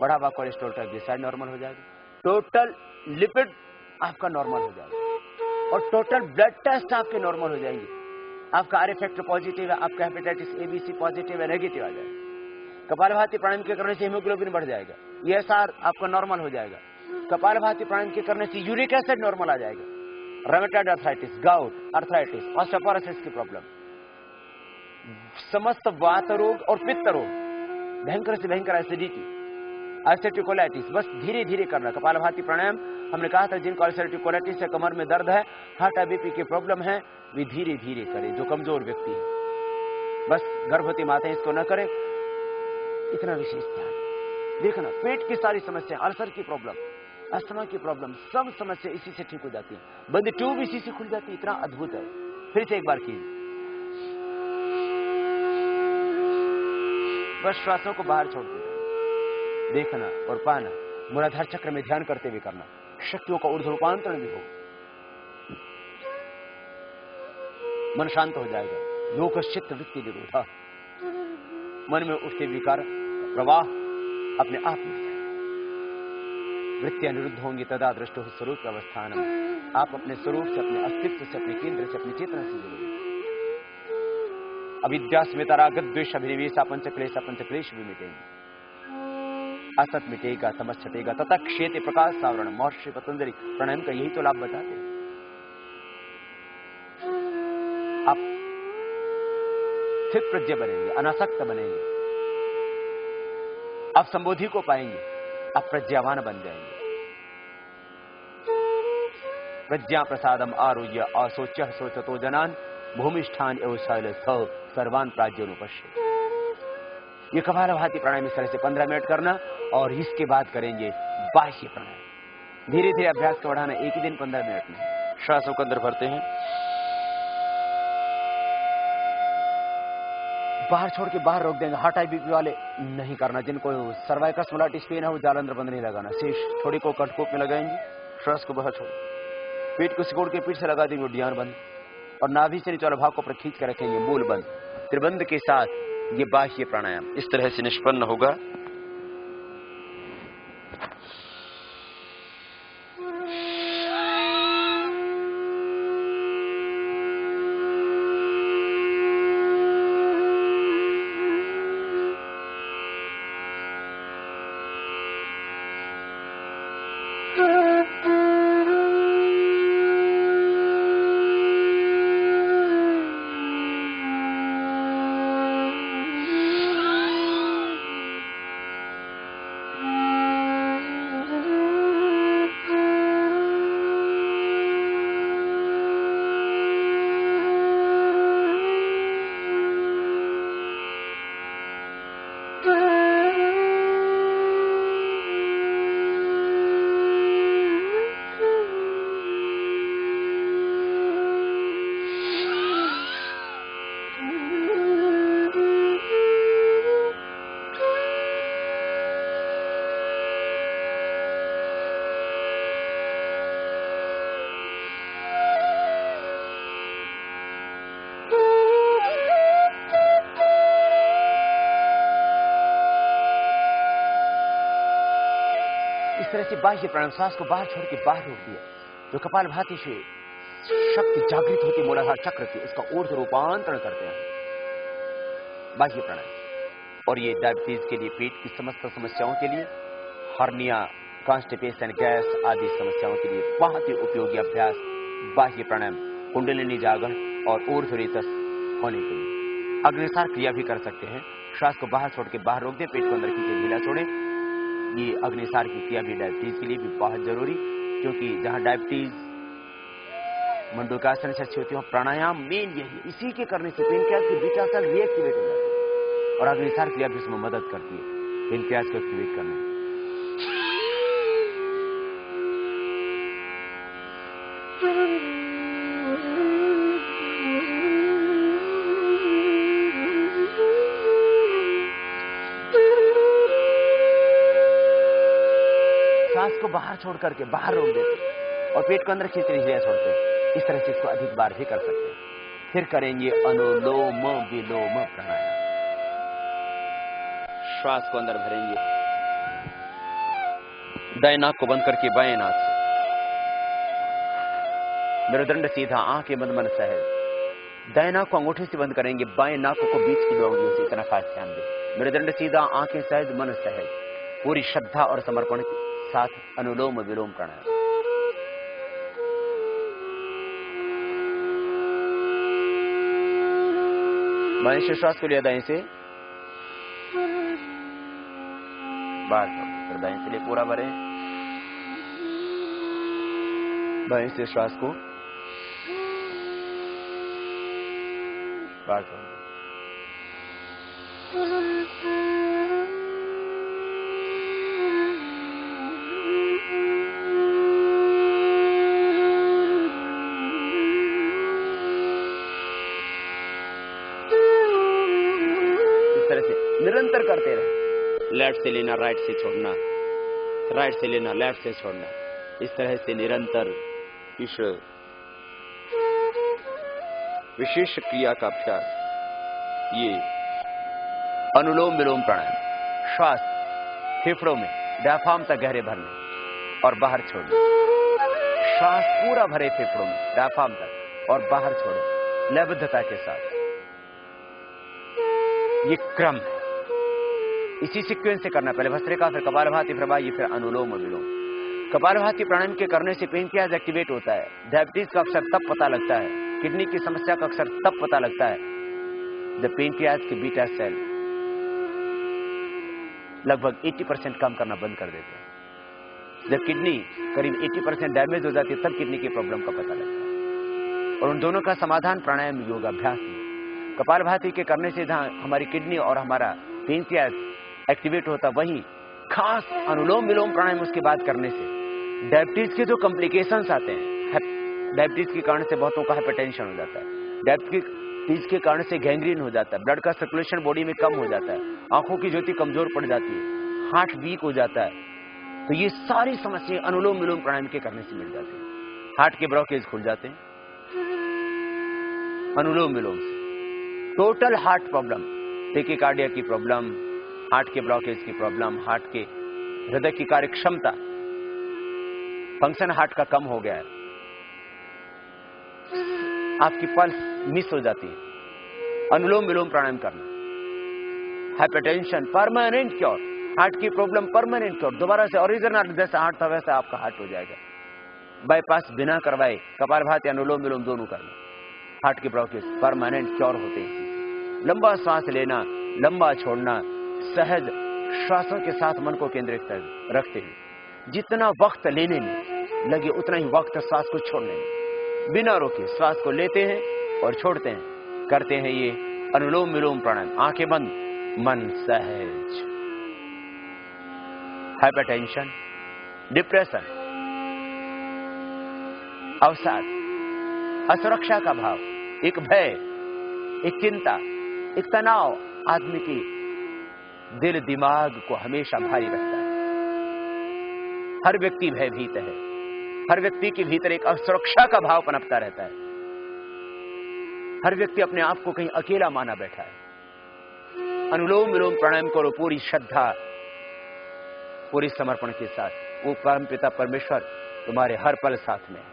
बढ़ा हुआ कोलेस्ट्रॉल, ट्राइग्लिसराइड नॉर्मल हो जाएगा, टोटल लिपिड आपका नॉर्मल हो जाएगा और टोटल ब्लड टेस्ट आपके नॉर्मल हो जाएंगे। आपका आर फैक्टर पॉजिटिव है, आपका हेपेटाइटिस ABC पॉजिटिव है, नेगेटिव आ जाएगा। कपालभाति प्राणायाम के करने से हीमोग्लोबिन बढ़ जाएगा, ESR आपका नॉर्मल हो जाएगा। कपालभाति प्राणायाम के करने से यूरिक एसिड नॉर्मल आ जाएगा। Rheumatoid arthritis, gout, arthritis, osteoporosis की प्रॉब्लम, समस्त वात रोग और पित्त रोग, भयंकर से भयंकर एसिडिटी, अल्सरेटिव कोलाइटिस, बस धीरे धीरे करना। कपालभाति प्राणायाम हमने कहा था जिनको अल्सरेटिव कोलाइटिस है, कमर में दर्द है, हार्ट BP की प्रॉब्लम है, वे धीरे धीरे करें। जो कमजोर व्यक्ति है, बस गर्भवती माताएं इसको न करें, इतना विशेष ध्यान देखना। पेट की सारी समस्या, अल्सर की प्रॉब्लम, अस्थमा की प्रॉब्लम, सब समस्या इसी से ठीक हो जाती है। बंद ट्यूब इसी से खुल जाती है। इतना अद्भुत है। फिर से एक बार कीजिए। बस श्वासों को बाहर छोड़ देना, देखना और पाना, मूलाधार चक्र में ध्यान करते हुए करना। शक्तियों का ऊर्ध्व रूपांतरण भी हो। मन शांत हो जाएगा। लोकश्चित्त वृत्ति निरोधा, मन में उठते विकार प्रवाह अपने आप मिट जाए। वृत्तियां निरुद्ध होंगी, तदा दृष्टो स्वरूप अवस्थानम। आप अपने स्वरूप से, अपने अस्तित्व से, अपने केंद्र से, अपनी चेतना से जुड़ेंगे। अविद्यास्मिता रागत द्वेष अभिनिवेशा पंचक्लेश भी मिटेंगे। असत मिटेगा, तमस छटेगा, तथा क्षेत्र प्रकाश सावरण। महर्षि पतंजलि प्राणायाम का यही तो लाभ बताते हैं। आप स्थित प्रज्ञ बनेंगे, अनासक्त बनेंगे, आप संबोधि को पाएंगे, आप प्रज्ञावान बन जाएंगे। प्रज्ञा प्रसादम आरोग्य असोच्य सोचतो जनान भूमिष्ठान एवं शैलस्थ सर्वान प्राज्ञोनुपश्य। ये कपालभाति प्राणायाम इस तरह से 15 मिनट करना और इसके बाद करेंगे बाह्य प्राणायाम। धीरे धीरे अभ्यास को बढ़ाना, एक ही दिन 15 मिनट में। श्वासों को अंदर भरते हैं, बाहर छोड़ के बाहर रोक देंगे। हार्ट बीपी वाले नहीं करना। जिनको सर्वाइकल स्मोलाइटिस पेन है वो जालंधर बंद नहीं लगाना। शेष थोड़ी को कटकोप में लगाएंगे। श्वास को बाहर छोड़, पेट को सिकोड़ के पीठ से लगा देंगे, उद्यान बंद, और नाभि से नीचे वाला भाग को पर खींच कर रखेंगे, मूल बंद। त्रिबंध के साथ ये बाह्य प्राणायाम इस तरह से निष्पन्न होगा। तरह से बाह्य प्राणायाम, सांस को बाहर छोड़ के बाहर रोक दिया। जो कपालभाति से शक्ति जागृत होती है मूलाधार चक्र की, उसका ऊर्ध्व रूपांतरण करते हैं बाह्य प्राणायाम। और ये डायबिटीज के लिए, पेट की समस्त समस्याओं के लिए, हर्निया, कॉन्स्टिपेशन, गैस आदि समस्याओं के लिए बहुत ही उपयोगी अभ्यास बाह्य प्राणायाम, कुंडलिनी जागरण और ऊर्ध्वरेतस होने के लिए। अग्निसार क्रिया भी कर सकते हैं। श्वास को बाहर छोड़ के बाहर रोक दे, पेट को अंदर खींचे, ढीला छोड़े। ये अग्निसार की क्रिया भी डायबिटीज के लिए भी बहुत जरूरी, क्योंकि जहां डायबिटीज मंडूकासन से अच्छी होती है, प्राणायाम मेन यही, इसी के करने से पेनक्रियास की बीटा सेल रीएक्टिवेट हो जाती है और अग्निसार क्रिया भी उसमें मदद करती है पेनक्रियास को एक्टिवेट करने में। सांस को बाहर छोड़ करके बाहर रोक देते और पेट को अंदर खींचने हिला छोड़ते हैं। इस तरह से इसको अधिक बार भी कर सकते हैं। फिर करेंगे अनुलोम विलोम प्राणायाम। श्वास को अंदर भरेंगे, दाएं नाक को बंद करके बाएं नाक से, मेरुदंड सीधा, आंखें बंद, मन सहज। दाएं नाक को अंगूठे से बंद करेंगे, बाएं नाक को बीच की दो उंगलियों से। इतना खास ध्यान दें। मेरुदंड सीधा, आंखें सहज, मन सहज, पूरी श्रद्धा और समर्पण के साथ अनुलोम विलोम प्राणायाम। बाएं से श्वास को लिया, दाएं से बाहर, फिर दाएं से लिए पूरा भरें। बाएं से श्वास को बाहर छोड़। तरह से निरंतर करते रहे। लेफ्ट से लेना, राइट से छोड़ना, राइट से लेना, लेफ्ट से छोड़ना, इस तरह से निरंतर इस विशेष क्रिया का अभ्यास, ये अनुलोम विलोम प्राणायाम, श्वास फेफड़ों में डायफ्राम तक गहरे भरने और बाहर छोड़ने, श्वास पूरा भरे फेफड़ों में डायफ्राम तक और बाहर छोड़े लयबद्धता के साथ। ये क्रम है, इसी सीक्वेंस से करना। पहले भस्त्रिका, फिर कपालभाति, फिर वायु, फिर अनुलोम विलोम। कपालभाति प्राणायाम के करने से पेनक्रियाज एक्टिवेट होता है। डायबिटीज का अक्सर तब पता लगता है, किडनी की समस्या का अक्सर तब पता लगता है जब पेनक्रियाज के बीटा सेल लगभग 80% काम करना बंद कर देते हैं। जब किडनी करीब 80% डैमेज हो जाती है, तब किडनी की प्रॉब्लम का पता लगता है। और उन दोनों का समाधान प्राणायाम योगाभ्यास में। कपालभाति के करने से जहां हमारी किडनी और हमारा पेनक्रियाज एक्टिवेट होता, वही खास अनुलोम विलोम प्राणायाम उसके बाद करने से डायबिटीज के जो कॉम्प्लिकेशंस आते हैं, डायबिटीज के कारण से बहुतों का हाइपरटेंशन हो जाता है, डायबिटीज के कारण से गैंग्रीन हो जाता है, ब्लड का सर्कुलेशन बॉडी में कम हो जाता है, आंखों की ज्योति कमजोर पड़ जाती है, हार्ट वीक हो जाता है। तो ये सारी समस्याएं अनुलोम विलोम प्राणायाम के करने से मिल जाती है। हार्ट के ब्लॉकेज खुल जाते हैं अनुलोम विलोम से। टोटल हार्ट प्रॉब्लम, टेकिकार्डिया की प्रॉब्लम, हार्ट के ब्लॉकेज की प्रॉब्लम, हार्ट के हृदय की कार्य क्षमता, फंक्शन हार्ट का कम हो गया है, आपकी पल्स मिस हो जाती है, अनुलोम विलोम प्राणायाम करना। हाइपरटेंशन परमानेंट क्योर, हार्ट की प्रॉब्लम परमानेंट क्योर, दोबारा से ओरिजिनल जैसा हार्ट था वैसा आपका हार्ट हो जाएगा। बाईपास बिना करवाए कपालभाति अनुलोम विलोम दोनों करना, हार्ट के ब्लॉकेज परमानेंट क्योर होते हैं। लंबा सांस लेना, लंबा छोड़ना, सहज श्वासों के साथ मन को केंद्रित रखते हैं। जितना वक्त लेने में लगे उतना ही वक्त श्वास को छोड़ने में, बिना रोके श्वास को लेते हैं और छोड़ते हैं, करते हैं ये अनुलोम विलोम प्राणायाम। आंखें बंद, मन सहज। हाइपरटेंशन, डिप्रेशन, अवसाद, असुरक्षा का भाव, एक भय, एक चिंता, एक तनाव आदमी की दिल दिमाग को हमेशा भारी रखता है। हर व्यक्ति भयभीत है, हर व्यक्ति के भीतर एक असुरक्षा का भाव पनपता रहता है। हर व्यक्ति अपने आप को कहीं अकेला माना बैठा है। अनुलोम विलोम प्राणायाम करो पूरी श्रद्धा, पूरी समर्पण के साथ। वो परमपिता परमेश्वर तुम्हारे हर पल साथ में है,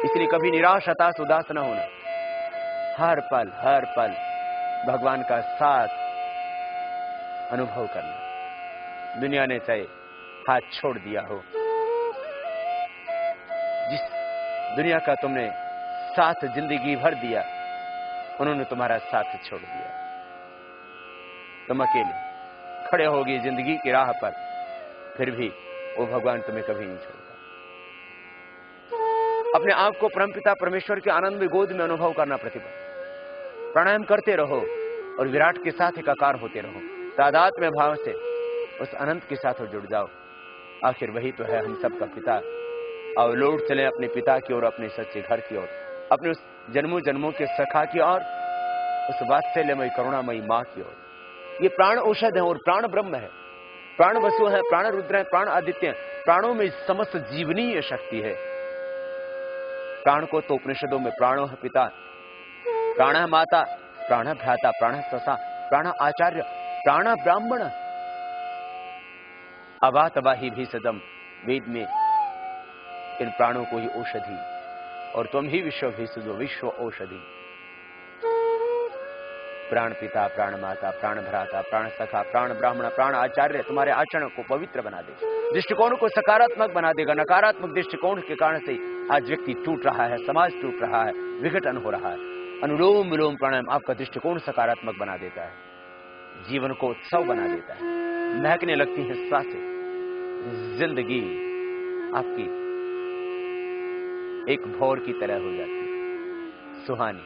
इसलिए कभी निराश, हताश, उदास न होना। हर पल भगवान का साथ अनुभव करना। दुनिया ने चाहे हाथ छोड़ दिया हो, जिस दुनिया का तुमने साथ जिंदगी भर दिया, उन्होंने तुम्हारा साथ छोड़ दिया। तुम अकेले खड़े होगी जिंदगी की राह पर, फिर भी वो भगवान तुम्हें कभी नहीं छोड़ता। अपने आप को परमपिता परमेश्वर के आनंद गोद में अनुभव करना। प्रतिपल प्राणायाम करते रहो और विराट के साथ एकाकार होते रहो। तादाद में भाव से उस अनंत के साथ जुड़ जाओ। आखिर वही तो है हम सबका पिता। और लौट चले अपने पिता की ओर, अपने सच्चे घर की ओर, अपने उस जन्मों जन्मों के सखा की ओर, उस वात्सल्यमयी करुणामयी माँ की ओर। ये प्राण औषध है और प्राण ब्रह्म है, प्राण वसु है, प्राण रुद्र है, प्राण आदित्य है। प्राणों में समस्त जीवनीय शक्ति है। प्राण को तो उपनिषदों में प्राणो है पिता, प्राण माता, प्राण भ्राता, प्राण ससा, प्राण आचार्य, प्राण ब्राह्मण, अवात वाही भी सदम। वेद में इन प्राणों को ही औषधि, और तुम ही विश्व भी सुजो, विश्व औषधि। प्राण पिता, प्राण माता, प्राण भ्राता, प्राण सखा, प्राण ब्राह्मण, प्राण आचार्य तुम्हारे आचरण को पवित्र बना दे, दृष्टिकोण को सकारात्मक बना देगा। नकारात्मक दृष्टिकोण के कारण से आज व्यक्ति टूट रहा है, समाज टूट रहा है, विघटन हो रहा है। अनुलोम विलोम प्राणायाम आपका दृष्टिकोण सकारात्मक बना देता है, जीवन को उत्सव बना देता है। महकने लगती है सांसें, जिंदगी आपकी एक भौर की तरह हो जाती है, सुहानी।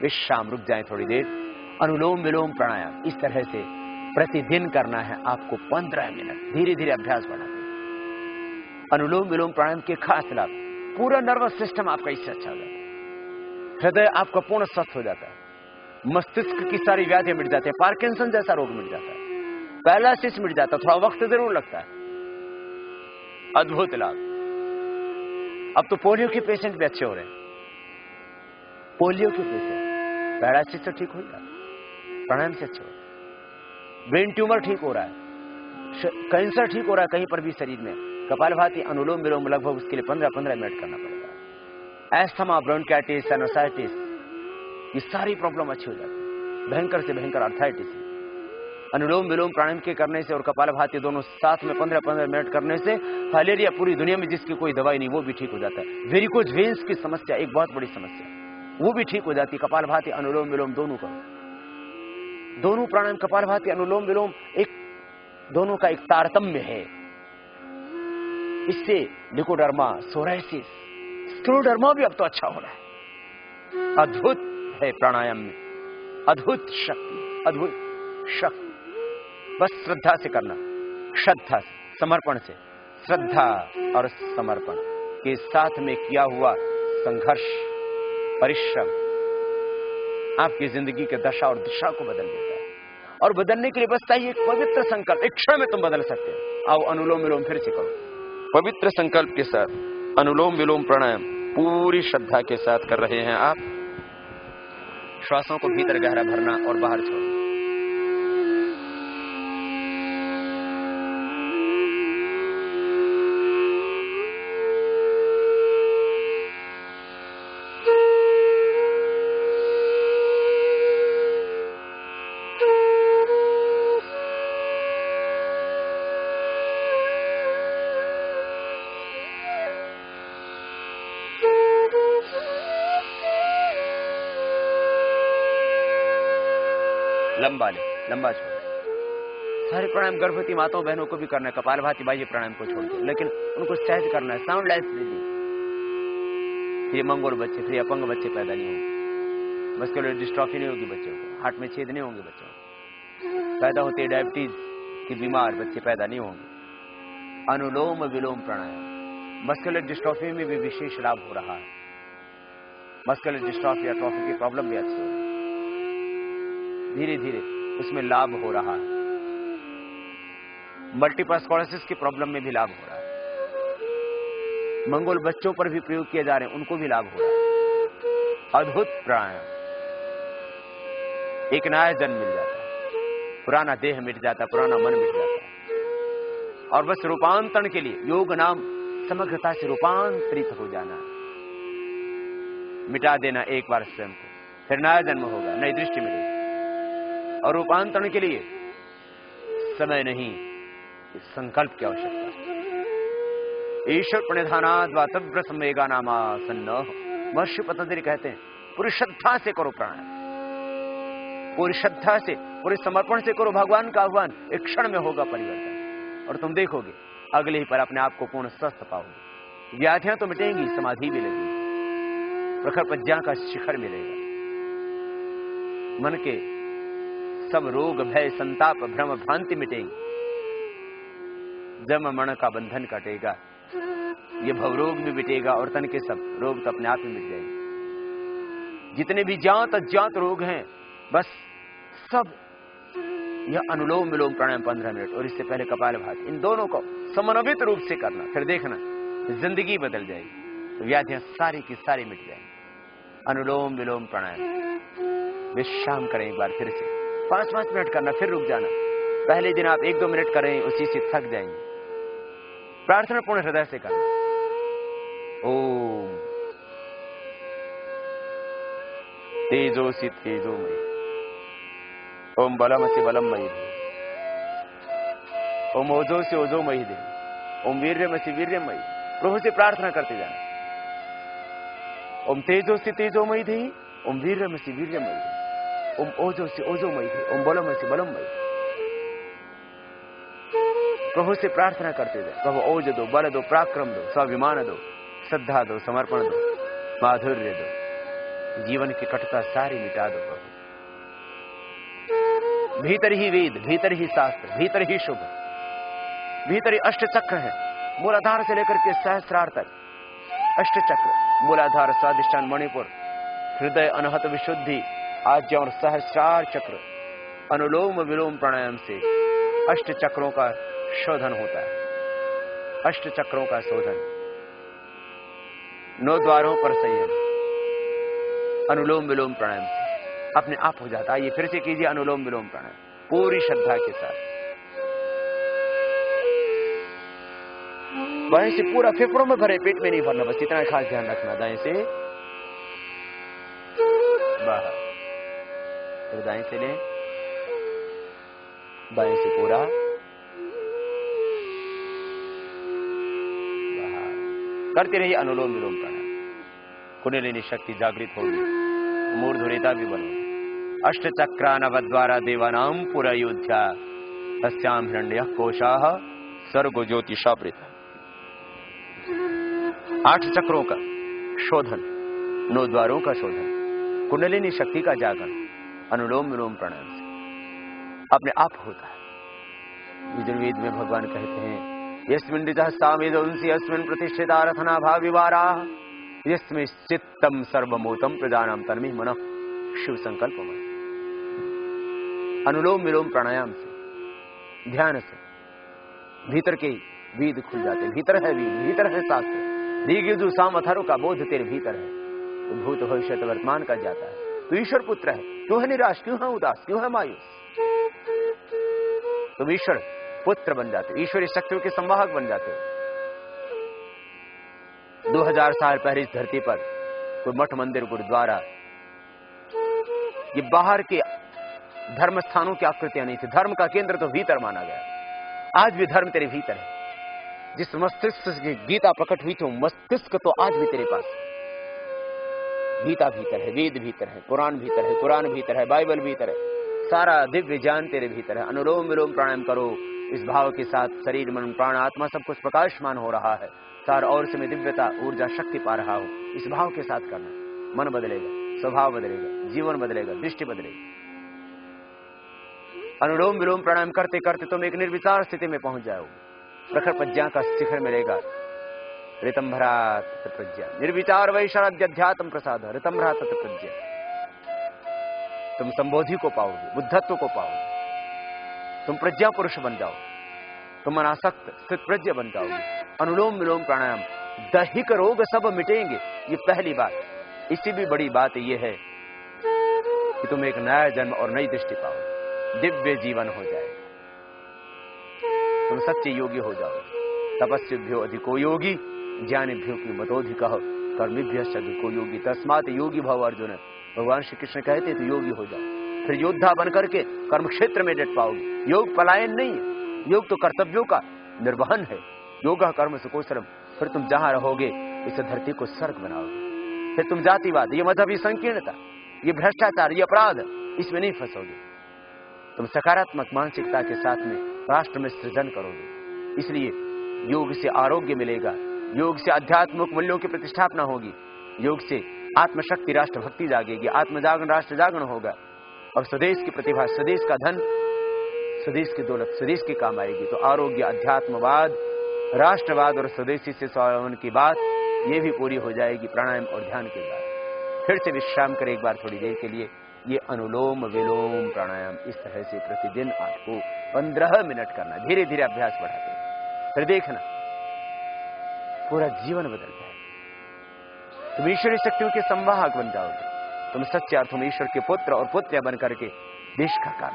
विश्राम, रुक जाएं थोड़ी देर। अनुलोम विलोम प्राणायाम इस तरह से प्रतिदिन करना है आपको 15 मिनट, धीरे धीरे अभ्यास बढ़ाते। अनुलोम विलोम प्राणायाम के खास लाभ, पूरा नर्वस सिस्टम आपका इससे अच्छा हो जाता है, हृदय आपका पूर्ण स्वस्थ हो जाता है, मस्तिष्क की सारी व्याधियां मिट जाती है, पार्किंसन जैसा रोग मिट जाता है, पैरालिसिस मिट जाता है, थोड़ा वक्त जरूर लगता है। अद्भुत लाभ। अब तो पोलियो के पेशेंट भी अच्छे हो रहे हैं। पोलियो के पेशेंट पैरालिसिस से ठीक हो जाता है, प्राणायाम से अच्छे हो रहे हैं। ब्रेन ट्यूमर ठीक हो रहा है, कैंसर ठीक हो रहा है कहीं पर भी शरीर में। कपालभाति अनुलोम विलोम लगभग उसके लिए 15-15 मिनट करना पड़ता है। एस्थमा, ब्रोंकाइटिस, साइनोसाइटिस, ये सारी प्रॉब्लम अच्छी हो जाती है। भयंकर से भयंकर आर्थराइटिस, अनुलोम विलोम प्राणायाम के करने से और कपालभाति दोनों साथ में 15-15 मिनट करने से फाइलेरिया पूरी दुनिया में जिसकी कोई दवाई नहीं वो भी ठीक हो जाता है। वेरिकोज वेन्स की समस्या एक बहुत बड़ी समस्या, वो भी ठीक हो जाती है। कपालभाति अनुलोम विलोम दोनों करो, दोनों प्राणायाम कपालभाति अनुलोम विलोम एक दोनों का एक तारतम्य है। इससे लिकोडर्मा, सोराइसिस, स्क्लेरोडर्मा भी अब तो अच्छा हो रहा है। अद्भुत है प्राणायाम में, अद्भुत शक्ति, अद्भुत शक्ति। बस श्रद्धा से करना, श्रद्धा से, समर्पण से। श्रद्धा और समर्पण के साथ में किया हुआ संघर्ष, परिश्रम आपकी जिंदगी के दशा और दिशा को बदल देता है। और बदलने के लिए बस चाहिए एक पवित्र संकल्प, एक क्षण में तुम बदल सकते हो। आओ अनुलोम विलोम फिर से करो, पवित्र संकल्प के साथ अनुलोम विलोम प्राणायाम पूरी श्रद्धा के साथ कर रहे हैं आप। श्वासों को भीतर गहरा भरना और बाहर छोड़ना। लंबा ले, लंबा छोड़। सारे प्राणायाम गर्भवती माताओं बहनों को भी करना है, कपालभाति बाह्य प्राणायाम को छोड़ के, लेकिन उनको सहज करना है, साउंडलेस ब्रीदिंग। फिर मंगोल बच्चे, फिर अपंग बच्चे पैदा नहीं होंगे, मस्कुलर डिस्ट्रॉफी नहीं होगी बच्चों को, हार्ट में छेद नहीं होंगे बच्चों को, पैदा होते डायबिटीज की बीमार बच्चे पैदा नहीं होंगे। अनुलोम विलोम प्राणायाम मस्कुलर डिस्ट्रॉफी में भी विशेष लाभ हो रहा है। मस्कुलर डिस्ट्रॉफी या ट्रॉफी की प्रॉब्लम भी अच्छी हो रही है, धीरे धीरे उसमें लाभ हो रहा है। मल्टीपल स्क्लेरोसिस की प्रॉब्लम में भी लाभ हो रहा है। मंगोल बच्चों पर भी प्रयोग किए जा रहे हैं, उनको भी लाभ हो रहा है। अद्भुत प्राणायाम, एक नया जन्म मिल जाता है, पुराना देह मिट जाता है, पुराना मन मिट जाता है। और बस रूपांतरण के लिए योग नाम समग्रता से रूपांतरित हो जाना, मिटा देना एक बार स्वयं को, फिर नया जन्म होगा, नई दृष्टि मिलेगी। और रूपांतरण के लिए समय नहीं, संकल्प की आवश्यकता है। ईश्वर प्रणिधानाद वा तव्र संवेगा नामासन्न। महर्षि पतंजलि कहते हैं पूरी श्रद्धा से करो प्राणायाम, पूरी श्रद्धा से, पूरे समर्पण से करो भगवान का आह्वान, एक क्षण में होगा परिवर्तन। और तुम देखोगे अगले ही पर अपने आप को पूर्ण स्वस्थ पाओगे। व्याधियां तो मिटेंगी, समाधि भी लगेगी, प्रखर प्रज्ञा का शिखर मिलेगा, मन के सब रोग भय संताप भ्रम भ्रांति मिटेंगी, जम मरण का बंधन कटेगा, ये भवरोग भी मिटेगा और तन के सब रोग तो अपने आप ही मिट जाएंगे। जितने भी ज्ञात अज्ञात रोग हैं बस सब यह अनुलोम विलोम प्राणायाम 15 मिनट और इससे पहले कपालभाति, इन दोनों को समन्वित रूप से करना, फिर देखना जिंदगी बदल जाएगी, व्याधियां सारी की सारी मिट जाएंगी। अनुलोम विलोम प्राणायाम विश्राम करें एक बार, फिर से 5-5 मिनट करना, फिर रुक जाना। पहले दिन आप 1-2 मिनट करें, उसी से थक जाएंगे। प्रार्थना पूर्ण हृदय से करना। ओम तेजोसी तेजोमयी, ओम बलमसि बलमयी दे, ओम ओजोसी ओजोमयी दे, ओम वीर्यमसि वीर्यमयी। प्रभु से प्रार्थना करते जाना। ओम तेजोसी तेजोमयी दे, ओम वीर्यमसि वीर्यमयी दे, ओम ओजोसी ओजोमयी दे, ओम बलमसि बलमयी। प्रभु से प्रार्थना करते जाए, प्रभु ओज दो, बल दो, पराक्रम दो, स्वाभिमान दो, श्रद्धा दो, समर्पण दो, माधुर्य दो, जीवन की कटुता सारी मिटा दो प्रभु। भीतर ही वेद, भीतर ही शास्त्र, भीतर ही शुभ, भीतर ही अष्ट चक्र है, मूलाधार से लेकर के सहस्रार तक अष्ट चक्र। मूलाधार स्वादिष्ठान मणिपुर, हृदय अनहत विशुद्धि, आज्ञा और सहस्रार चक्र अनुलोम विलोम प्राणायाम से अष्ट चक्रों का शोधन होता है। अष्ट चक्रों का शोधन, 9 द्वारों पर संयम अनुलोम विलोम प्राणायाम से अपने आप हो जाता है। ये फिर से कीजिए अनुलोम विलोम प्राणायाम पूरी श्रद्धा के साथ। बाएं से पूरा फेफड़ों में भरे, पेट में नहीं भरना, बस इतना खास ध्यान रखना। दाएं से बाहर, फिर दाएं से लें, बाएं से पूरा बाहर। करते रहिए अनुलोम विलोम प्राणायाम। कुंडलिनी शक्ति जागृत होगी, मूर्धरेता भी बनोगी। अष्ट चक्रा नवद्वारा देवानाम पुरा योध्या तस्याम हिरण्यः कोशाः सर्गो ज्योतिषावृतः। 8 चक्रों का शोधन, 9 द्वारों का शोधन, कुंडलिनी शक्ति का जागरण अनुलोम विलोम प्राणायाम से अपने आप होता है। यजुर्वेद में भगवान कहते हैं यस्मिन् ऋतः सामेदंसि अस्मिन् प्रतिष्ठिता रथना भाविवाराः यस्मिन् चित्तम सर्वमूतम प्रजानाम तन्मे मनः शिव संकल्पमय। अनुलोम विलोम प्राणायाम से, ध्यान से भीतर के वेद खुल जाते हैं। भीतर है वेद, भीतर है शास्त्र। ऋग्यजु साम अथर्व का बोध तेरे भीतर है। तो भूत भविष्य वर्तमान का जाता है। तो ईश्वर पुत्र है, क्यों है निराश, क्यों है उदास, क्यों है मायूस? तुम ईश्वर पुत्र बन जाते हो, ईश्वरीय शक्तियों के संवाहक बन जाते हो। 2000 साल पहले इस धरती पर कोई मठ मंदिर गुरुद्वारा, ये बाहर के धर्म स्थानों की आकृतियां नहीं थी। धर्म का केंद्र तो भीतर माना गया। आज भी धर्म तेरे भीतर है। जिस मस्तिष्क से गीता प्रकट हुई थी, मस्तिष्क तो आज भी तेरे पास। गीता भीतर है, वेद भीतर है, पुराण भीतर है, कुरान भीतर है, बाइबल भीतर है, सारा दिव्य ज्ञान तेरे भीतर है। अनुलोम विलोम प्राणायाम करो इस भाव के साथ। शरीर मन प्राण आत्मा सब कुछ प्रकाशमान हो रहा है। सार और से में दिव्यता ऊर्जा शक्ति पा रहा हो, इस भाव के साथ करना। मन बदलेगा, स्वभाव बदलेगा, जीवन बदलेगा, दृष्टि बदलेगी। अनुलोम विलोम प्राणायाम करते करते तुम एक निर्विचार स्थिति में पहुंच जाओगे। प्रखर प्रज्ञा का शिखर मिलेगा। ऋतंभरा प्रज्ञा निर्विचार वैशरध्यात्म प्रसाद ऋतंभरा प्रज्ञा। तुम संबोधि को पाओगे, बुद्धत्व को पाओगे। तुम प्रज्ञा पुरुष बन जाओ, तुम अनासक्त स्थित प्रज्ञा बन जाओगे। अनुलोम विलोम प्राणायाम दैहिक रोग सब मिटेंगे। ये पहली बात। इससे भी बड़ी बात यह है कि तुम एक नया जन्म और नई दृष्टि पाओगे। दिव्य जीवन हो जाएगा। तुम सच्चे योगी हो जाओगे। तपस्विभ्यो अधिको योगी ज्ञानिभ्यो की मतोधिकः कर्मिभ्यश्च अधिको योगी तस्मात् योगी भव अर्जुन। भगवान श्री कृष्ण कहते तो योगी हो जाओ। फिर योद्धा बनकर के कर्म क्षेत्र में डट पाओगे। योग पलायन नहीं है, योग तो कर्तव्यों का निर्वहन है। योग कर्म सुकोसरम। फिर तुम जहां रहोगे इस धरती को स्वर्ग बनाओगे। फिर तुम जातिवाद, ये मजहबी संकीर्णता, ये भ्रष्टाचार, ये अपराध, इसमें नहीं फंसोगे। तुम सकारात्मक मानसिकता के साथ में राष्ट्र में सृजन करोगे। इसलिए योग से आरोग्य मिलेगा, योग से आध्यात्मिक मूल्यों की प्रतिष्ठापना होगी, योग से आत्मशक्ति राष्ट्र भक्ति जागेगी, आत्मजागरण राष्ट्र जागरण होगा। और स्वदेश की प्रतिभा, स्वदेश का धन, स्वदेश की दौलत स्वदेश के काम आएगी। तो आरोग्य, अध्यात्मवाद, राष्ट्रवाद और स्वदेशी से स्वावलंबन की बात ये भी पूरी हो जाएगी प्राणायाम और ध्यान के बाद। फिर से विश्राम करें एक बार थोड़ी देर के लिए। ये अनुलोम विलोम प्राणायाम इस तरह से प्रतिदिन आपको 15 मिनट करना। धीरे धीरे अभ्यास बढ़ाते हैं। फिर देखना पूरा जीवन बदल जाएगा। तुम ईश्वरीय शक्तियों के संवाहक बन जाओगे। तुम सच्चे अर्थों में ईश्वर के पुत्र और पुत्रिया बन करके देश का काम।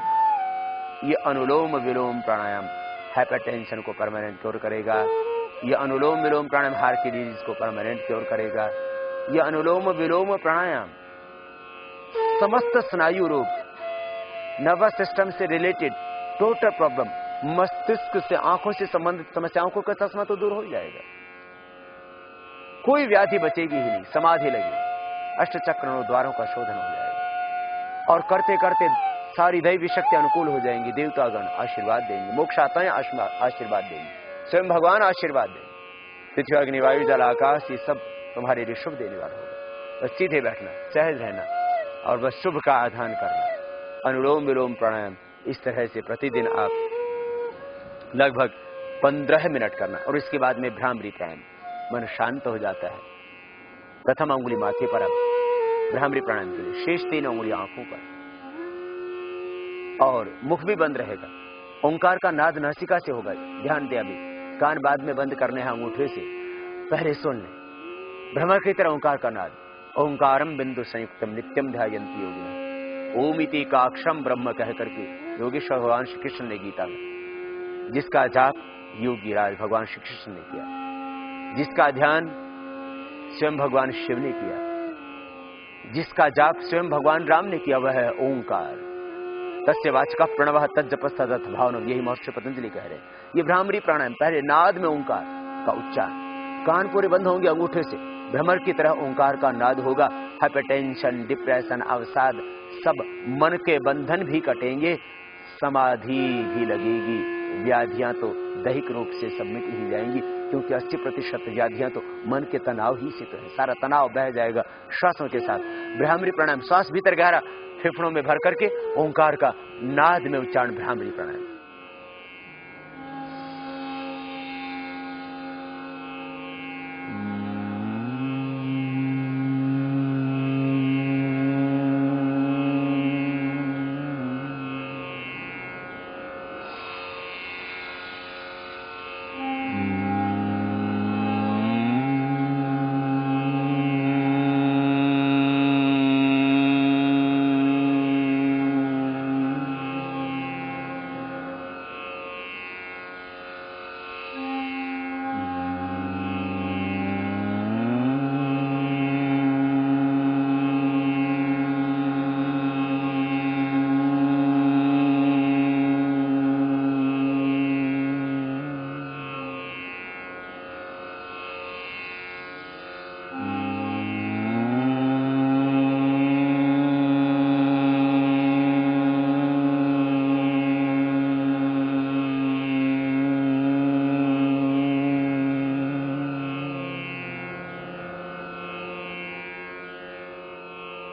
ये अनुलोम विलोम प्राणायाम हाइपरटेंशन को परमानेंट क्योर करेगा। ये अनुलोम विलोम प्राणायाम हार्ट की डिजीज को परमानेंट क्योर करेगा। ये अनुलोम विलोम प्राणायाम समस्त स्नायु रोग, नर्वस सिस्टम से रिलेटेड टोटल प्रॉब्लम, मस्तिष्क से आंखों से संबंधित समस्याओं को चश्मा तो दूर हो जाएगा। कोई व्याधि बचेगी ही नहीं, समाधि लगेगी। अष्ट चक्रों द्वारों का शोधन हो जाएगा। और करते करते सारी दैवी शक्ति अनुकूल हो जाएंगी। देवतागण आशीर्वाद देंगे, मोक्षाताएं आशीर्वाद देंगे, स्वयं भगवान आशीर्वाद देंगे। पृथ्वी अग्नि वायु जल आकाश ये सब तुम्हारे लिए शुभ देने वाला होगा। बस सीधे बैठना, सहज रहना और बस शुभ का आधान करना। अनुलोम विलोम प्राणायाम इस तरह से प्रतिदिन आप लगभग 15 मिनट करना। और इसके बाद में भ्रामरी प्राणायाम। मन शांत हो जाता है। प्रथम अंगुली माथे पर अब भ्रामरी प्राणायाम के लिए। शेष 3 उंगलियां आंखों पर और मुख भी बंद रहेगा। ओंकार का नाद नासिका से होगा। ध्यान दे, अभी कान बाद में बंद करने हैं अंगूठे से, पहले सुन ले। भ्रमर की तरह ओंकार का नाद। ओंकारम बिंदु संयुक्तम नित्यम ध्यायन्ति योगिनः। ओम इति काक्षम ब्रह्म कह करके योगेश्वर भगवान श्री कृष्ण ने गीता में, जिसका जाप योगी राज भगवान श्री कृष्ण ने किया, जिसका ध्यान स्वयं भगवान शिव ने किया, जिसका जाप स्वयं भगवान राम ने किया, वह है ओंकार। तस्य वाचका प्रणवः तज्जपस्तदथ भावनम, यही महर्षि पतंजलि कह रहे हैं। ये भ्रामरी प्राणायाम, पहले नाद में ओंकार का उच्चारण, कान पूरे बंद होंगे अंगूठे से, भ्रमर की तरह ओंकार का नाद होगा। हाइपरटेंशन, डिप्रेशन, अवसाद, सब मन के बंधन भी कटेंगे, समाधि भी लगेगी। व्याधियां तो दैहिक रूप से सब मिट ही जाएंगी, क्योंकि 80% व्याधियां तो मन के तनाव ही से तो है। सारा तनाव बह जाएगा श्वासों के साथ। भ्रामरी प्राणायाम, श्वास भीतर गहरा फेफड़ों में भर करके ओंकार का नाद में उच्चारण, भ्रामरी प्राणायाम।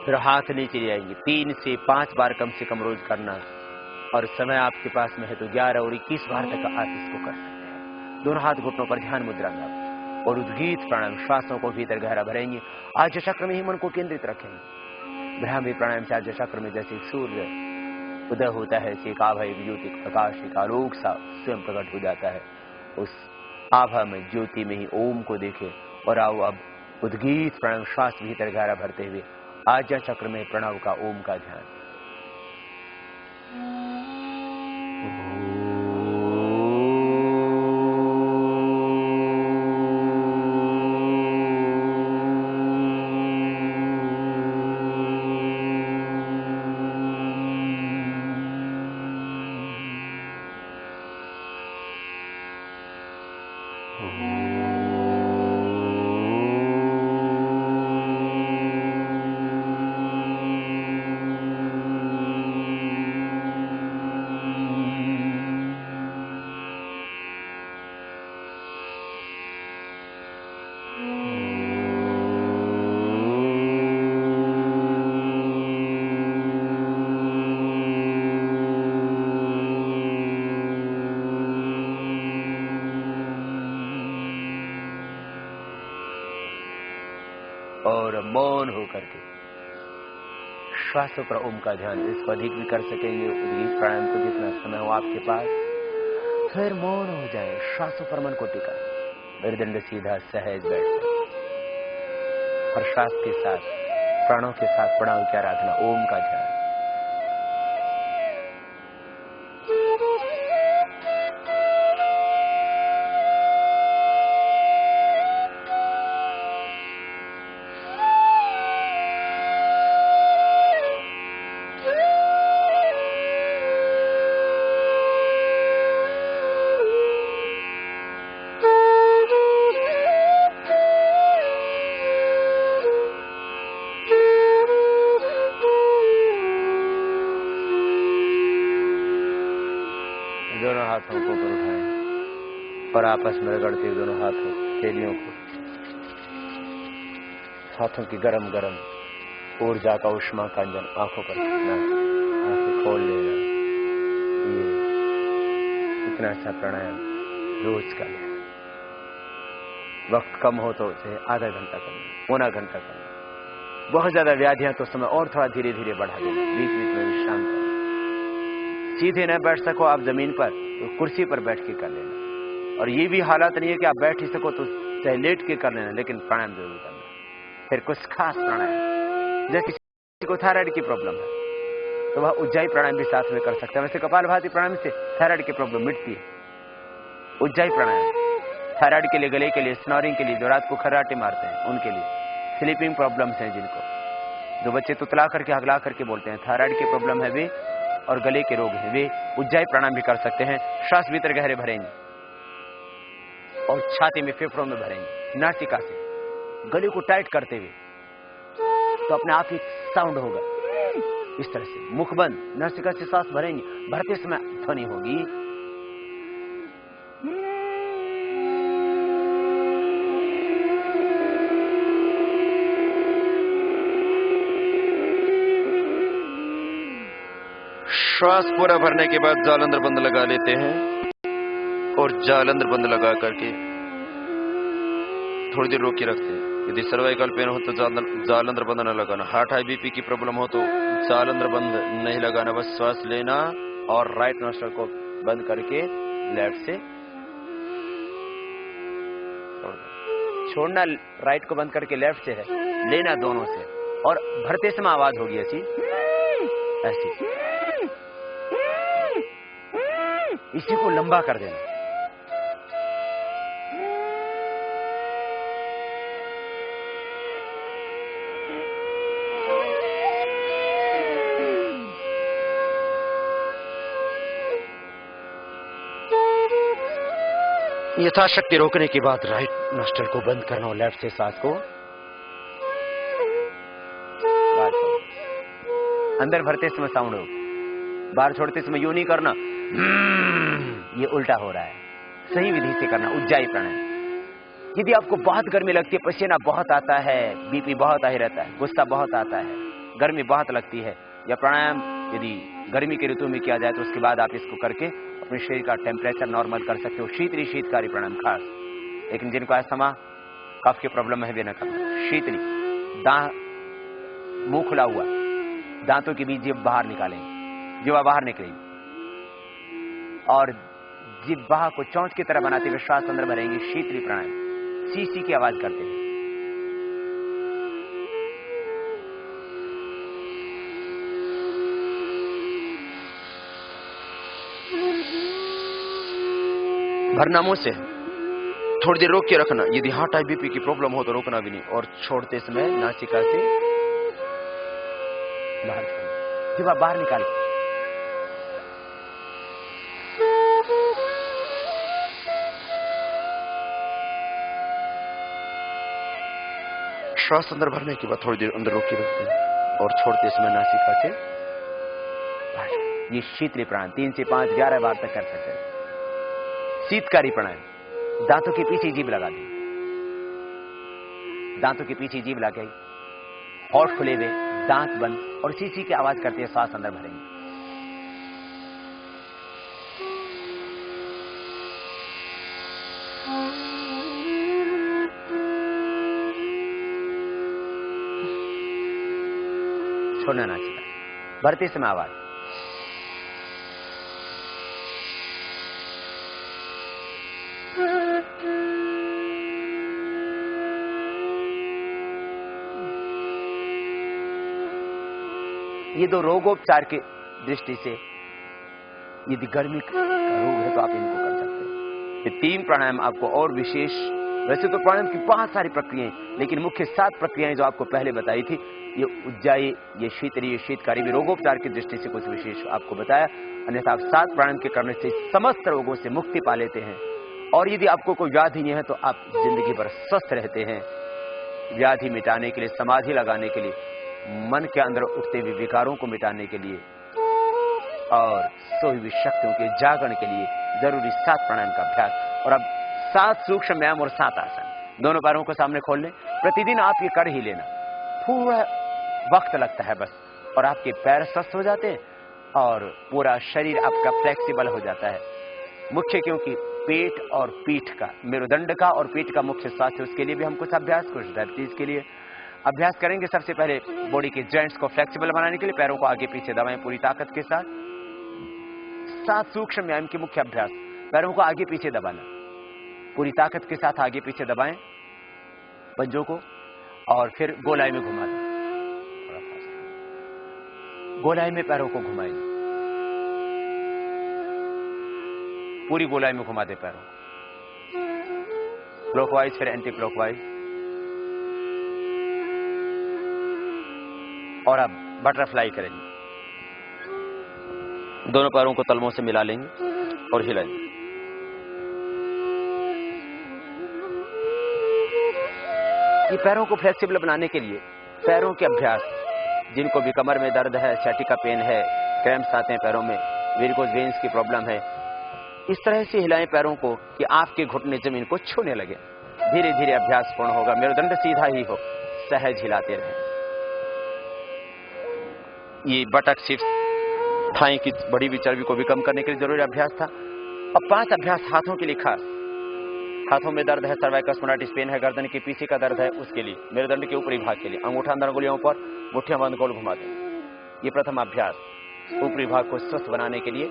फिर हाथ नीचे ले आएंगे। 3 से 5 बार कम से कम रोज करना, और समय आपके पास में है तो 11 और 21 बार तक आप इसको कर सकते हैं। दोनों हाथ घुटनों पर ध्यान मुद्रा में, और उद्गीत प्राणायाम, श्वासों को भीतर गहरा भरेंगे। आज्य चक्र में ही मन को केंद्रित रखेंगे। भ्रामरी प्राणायाम से आज्य चक्र में जैसे सूर्य उदय होता है, एक आभा, एक ज्योति, प्रकाश, एक आलोक सा स्वयं प्रकट हो जाता है। उस आभा में, ज्योति में ही ओम को देखे। और आओ अब उद्गीत प्राणायाम, श्वास भीतर गहरा भरते हुए आज्ञा चक्र में प्रणव का, ओम का ध्यान। और मौन होकर के श्वासों पर ओम का ध्यान। इसको अधिक भी कर सकेंगे, उद्गीत प्राणायाम को जितना समय हो आपके पास। फिर मौन हो जाए, श्वासों पर मन को टिकाए, मेरुदंड सीधा सहज बैठ जाए, और श्वास के साथ, प्राणों के साथ प्रणव की आराधना, ओम का ध्यान। दोनों हाथों को ऊपर उठाएं और आपस में रगड़ते हुए दोनों हाथों केलियों को, हाथों की गरम गरम ऊर्जा का, उष्मा का अंजन आंखों पर रखना, आंखें खोल लेना। ये इतना अच्छा प्राणायाम रोज का लेना। वक्त कम हो तो उसे आधा घंटा करना, पौना घंटा करना, बहुत ज्यादा व्याधियां तो समय और थोड़ा धीरे धीरे बढ़ा देना, बीच बीच में विश्राम करना। सीधे न बैठ सको आप जमीन पर तो कुर्सी पर बैठ के कर लेना, और ये भी हालात नहीं है कि आप बैठ ही सको तो चाहे लेट के कर लेना, लेकिन प्राणायाम जरूर करना। फिर कुछ खास प्राणायाम, जैसे किसी को थायराइड की प्रॉब्लम है तो वह उज्जाई प्राणायाम भी साथ में कर सकता है। वैसे कपालभाति प्राणायाम से थायराइड की प्रॉब्लम मिटती है। उज्जाई प्राणायाम थायराइड के लिए, गले के लिए, स्नोरिंग के लिए, जो रात को खर्राटे मारते हैं उनके लिए, स्लीपिंग प्रॉब्लम्स हैं जिनको, जो बच्चे तुतला करके हगला करके बोलते हैं, थायराइड की प्रॉब्लम है वे, और गले के रोग हैं वे उज्जाई प्राणायाम भी कर सकते हैं। श्वास भीतर गहरे भरेंगे और छाती में, फेफड़ों में भरेंगे, नासिका से गले को टाइट करते हुए, तो अपने आप ही साउंड होगा इस तरह से। मुख बंद, नासिका से सांस भरेंगे, भरते समय ध्वनि होगी। श्वास पूरा भरने के बाद जालंधर बंद लगा लेते हैं, और जालंधर बंद लगा करके थोड़ी देर रोक के रखते हैं। यदि सर्वाइकल पेन हो तो जालंधर बंद न लगाना। हार्ट हाई बीपी की प्रॉब्लम हो तो जालंधर बंद नहीं लगाना, बस श्वास लेना और राइट नोस्ट्रल को बंद करके लेफ्ट से छोड़ना। राइट को बंद करके लेफ्ट से है, लेना दोनों से, और भरते समय आवाज होगी ऐसी ऐसी, इसी को लंबा कर देना। यथाशक्ति रोकने के बाद राइट नोस्ट्रल को बंद करना और लेफ्ट से सांस को बाहर छोड़ना। अंदर भरते समय साउंड हो, बाहर छोड़ते समय यूं नहीं करना, ये उल्टा हो रहा है। सही विधि से करना उज्जाई प्राणायाम। यदि आपको बहुत गर्मी लगती है, पसीना बहुत आता है, बीपी बहुत हाई रहता है, गुस्सा बहुत आता है, गर्मी बहुत लगती है, या प्राणायाम यदि गर्मी के ऋतु में किया जाए तो उसके बाद आप इसको करके अपने शरीर का टेम्परेचर नॉर्मल कर सकते हो। शीतली शीतकारी प्राणायाम खास, लेकिन जिनको अस्थमा कफ की प्रॉब्लम है वे न करना। शीतली, मुंह खुला हुआ, दांतों के बीच जीभ बाहर निकालेंगे, जीवा बाहर निकलेगी, और जिह्वा को चोंच की तरह बनाते हुए श्वास अंदर भरेंगे। शीतली प्राणायाम, सी की आवाज करते हैं। भरना मुंह से, थोड़ी देर रोक के रखना। यदि हार्ट हाई बीपी की प्रॉब्लम हो तो रोकना भी नहीं, और छोड़ते समय नासिका से बाहर छोड़ना, जिह्वा बाहर निकालें। श्वास अंदर भरने के बाद थोड़ी देर अंदर रोक के रखते हैं, और छोड़ते समय नासिका से बाहर। ये शीतली प्राणायाम 3 से 5 11 बार तक कर सकते हैं। शीतकारी प्राणायाम, दांतों के पीछे जीभ लगा दें, दांतों के पीछे जीभ लगा, होठ खुले हुए, दांत बंद, और सी की आवाज करते हैं, सांस अंदर भरेंगे। छोड़ना नासिका, भरते समय आवाज। ये दो रोगोपचार की दृष्टि से, यदि गर्मी का रोग है तो आप इनको कर सकते हैं। ये 3 प्राणायाम आपको और विशेष, वैसे तो प्राणायाम की बहुत सारी प्रक्रियाएं, लेकिन मुख्य 7 प्रक्रियाएं जो आपको पहले बताई थी, ये उज्जाई, ये शीतली, ये शीतकारी, भी रोगोपचार की दृष्टि से कुछ विशेष आपको बताया। अन्यथा आप 7 प्राणायाम के करने से समस्त रोगों से मुक्ति पा लेते हैं, और यदि आपको कोई व्याधि नहीं है तो आप जिंदगी भर स्वस्थ रहते हैं। व्याधि मिटाने के लिए, समाधि लगाने के लिए, मन के अंदर उठते हुए विकारों को मिटाने के लिए, और सोई हुई शक्तियों के जागरण के लिए जरूरी 7 प्राणायाम का अभ्यास। और अब 7 सूक्ष्म व्यायाम और 7 आसन। दोनों पैरों को सामने खोल लें, प्रतिदिन आप ये कर ही लेना। पूरा वक्त लगता है बस, और आपके पैर स्वस्थ हो जाते हैं और पूरा शरीर आपका फ्लेक्सिबल हो जाता है। मुख्य क्योंकि पेट और पीठ का, मेरुदंड का और पीठ का मुख्य स्वास्थ्य, उसके लिए भी हम कुछ अभ्यास, कुछ डायबिटीज के लिए अभ्यास करेंगे सबसे पहले बॉडी के जॉइंट्स को फ्लेक्सिबल बनाने के लिए। पैरों को आगे पीछे दबाएं पूरी ताकत के साथ। 7 सूक्ष्म व्यायाम के मुख्य अभ्यास। पैरों को आगे पीछे दबाना, पूरी ताकत के साथ आगे पीछे दबाएं पंजों को, और फिर गोलाई में घुमा दें। गोलाई में पैरों को घुमाएंगे, पूरी गोलाई में घुमा दे पैरों को, क्लॉकवाइज फिर एंटी क्लॉकवाइज। और अब बटरफ्लाई करेंगे, दोनों पैरों को तलवों से मिला लेंगे और हिलाएंगे। ये पैरों को फ्लेक्सिबल बनाने के लिए पैरों के अभ्यास, जिनको भी कमर में दर्द है, सैटिका पेन है, क्रैम्प्स आते हैं पैरों में, वेरिकोज वेन्स की प्रॉब्लम है, इस तरह से हिलाएं पैरों को कि आपके घुटने जमीन को छूने लगे। धीरे धीरे अभ्यास पूर्ण होगा। मेरुदंड सीधा ही हो, सहज हिलाते रहें। ये बटक शिफ्ट, थाई की बड़ी हुई चर्बी को भी कम करने के लिए जरूरी अभ्यास था। अब 5 अभ्यास हाथों के लिए खास। हाथों में दर्द है, सर्वाइकल स्पॉन्डिलाइटिस पेन है, गर्दन के पीछे का दर्द है, उसके लिए मेरुदंड के ऊपरी भाग के लिए अंगूठा अंदर अंगुलियों पर, मुट्ठियां बंद गोल घुमा दें। ये प्रथम अभ्यास ऊपरी भाग को स्वस्थ बनाने के लिए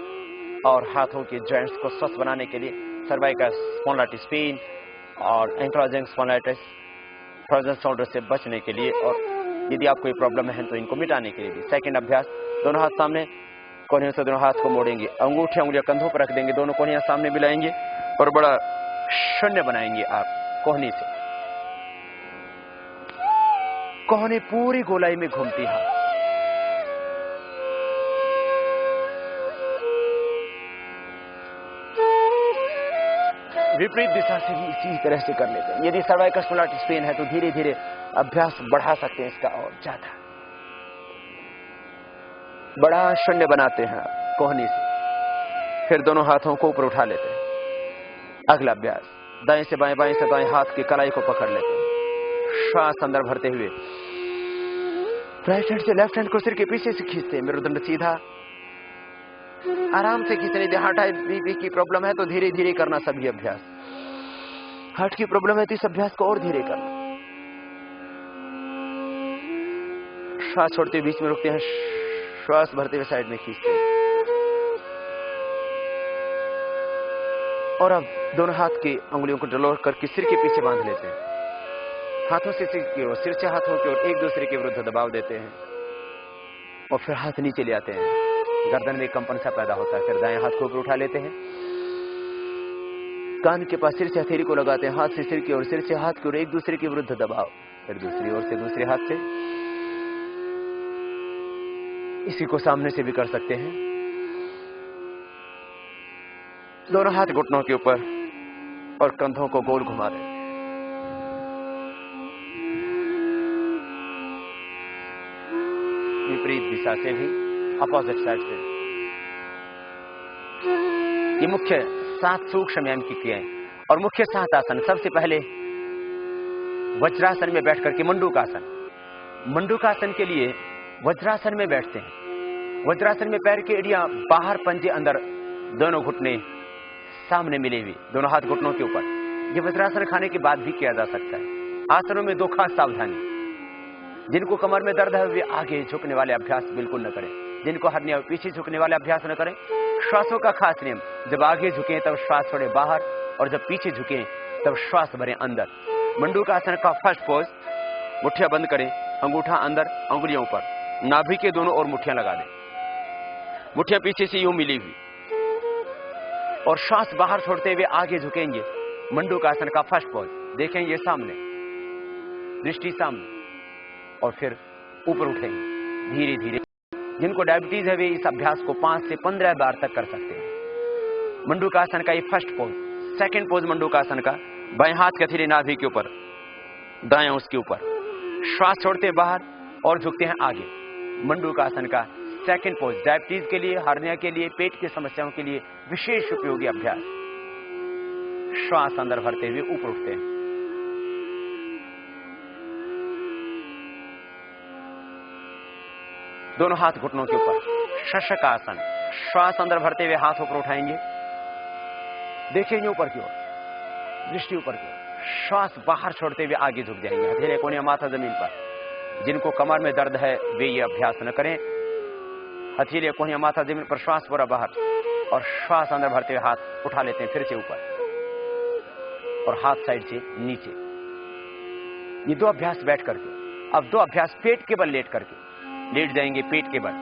और हाथों के जॉइंट्स को स्वस्थ बनाने के लिए, सर्वाइकल स्पॉन्डिलाइटिस पेन और एंक्लोजिंग स्पॉन्डिलाइटिस, फ्रोजन शोल्डर से बचने के लिए, और यदि आपको ये प्रॉब्लम है तो इनको मिटाने के लिए भी। सेकंड अभ्यास, दोनों हाथ सामने, कोहनियों से दोनों हाथ को मोड़ेंगे, अंगूठे उंगलियां कंधों पर रख देंगे, दोनों कोहनियां सामने मिलाएंगे और बड़ा शून्य बनाएंगे आप कोहनी से। कोहनी पूरी गोलाई में घूमती है। विपरीत दिशा से भी इसी तरह से कर लेते हैं। यदि सर्वाइकल स्पॉन्डिलाइटिस पेन है तो धीरे धीरे अभ्यास बढ़ा सकते हैं इसका और ज्यादा। बड़ा शून्य बनाते हैं कोहनी से, फिर दोनों हाथों को ऊपर उठा लेते हैं। अगला अभ्यास, दाएं से बाएं, बाएं से दाएं हाथ की कलाई को पकड़ लेते हैं, श्वास अंदर भरते हुए राइट हैंड से लेफ्ट हैंड को सिर के पीछे से खींचते हैं। मेरुदंड सीधा, आराम से खींचने दे। हार्ट बीपी की प्रॉब्लम है तो धीरे धीरे करना सभी अभ्यास। हार्ट की प्रॉब्लम है तो इस अभ्यास को और धीरे करना। श्वास छोड़ते हुए बीच में रुकते हैं, श्वास भरते हुए साइड में खींचते हैं। और अब दोनों हाथ की अंगुलियों को डलोर करके सिर के पीछे बांध लेते हैं। हाथों से सिर की ओर, सिर से हाथों की ओर एक दूसरे के विरुद्ध दबाव देते हैं और फिर हाथ नीचे ले आते हैं। गर्दन में कंपन सा पैदा होता है। फिर दाएं हाथ को ऊपर उठा लेते हैं, कान के पास सिर से हथेली को लगाते हैं, हाथ से सिर की ओर, सिर से हाथ की ओर एक दूसरे के विरुद्ध दबाव। फिर दूसरी ओर से दूसरे हाथ से, इसी को सामने से भी कर सकते हैं। दोनों हाथ घुटनों के ऊपर और कंधों को गोल घुमा दें। विपरीत दिशा से भी, अपोजिट साइड से। ये मुख्य 7 सूक्ष्म व्यायाम की क्रियाएं और मुख्य 7 आसन। सबसे पहले वज्रासन में बैठ करके मंडूकासन। मंडूकासन के लिए वज्रासन में बैठते हैं। वज्रासन में पैर की एड़ियां बाहर, पंजे अंदर, दोनों घुटने सामने मिले हुए, दोनों हाथ घुटनों के ऊपर। ये वज्रासन खाने के बाद भी किया जा सकता है। आसनों में 2 खास सावधानी। जिनको कमर में दर्द है वे आगे झुकने वाले अभ्यास बिल्कुल न करें। जिनको हर्निया पीछे झुकने वाले अभ्यास न करें। श्वासों का खास नियम, जब आगे झुकें तब श्वास छोड़े बाहर, और जब पीछे झुकें तब श्वास भरें अंदर। मंडूकासन का फर्स्ट पोज, मुट्ठियां बंद करें, अंगूठा अंदर, अंगुलियों ऊपर, नाभि के दोनों ओर मुट्ठियां लगा दें, मुट्ठियां पीछे से यूं मिली हुई, और श्वास बाहर छोड़ते हुए आगे झुकेंगे। मंडूकासन का फर्स्ट पोज, देखेंगे सामने, दृष्टि सामने, और फिर ऊपर उठेंगे धीरे धीरे। जिनको डायबिटीज है वे इस अभ्यास को 5 से 15 बार तक कर सकते हैं। मंडूकासन का ये फर्स्ट पोज। सेकंड पोज मंडूकासन का, बाएं हाथ की हथेली नाभि के ऊपर, दाएं उसके ऊपर, श्वास छोड़ते बाहर और झुकते हैं आगे। मंडूकासन का सेकंड पोज डायबिटीज के लिए, हार्निया के लिए, पेट की समस्याओं के लिए विशेष उपयोगी अभ्यास। श्वास अंदर भरते हुए ऊपर उठते हैं। दोनों हाथ घुटनों के ऊपर, शशक आसन। श्वास अंदर भरते हुए हाथ ऊपर उठाएंगे, देखेंगे ऊपर की ओर, दृष्टि ऊपर की ओर। श्वास बाहर छोड़ते हुए आगे झुक जाएंगे, हथेली कोहनियां माथा जमीन पर, जिनको कमर में दर्द है वे ये अभ्यास न करें। हथेलियां, कोहनियां, माथा जमीन पर, श्वास पूरा बाहर और श्वास अंदर भरते हुए हाथ उठा लेते हैं फिर से ऊपर और हाथ साइड से नीचे। ये 2 अभ्यास बैठ करके। अब 2 अभ्यास पेट के बल लेट करके। लेट जाएंगे पेट के बल,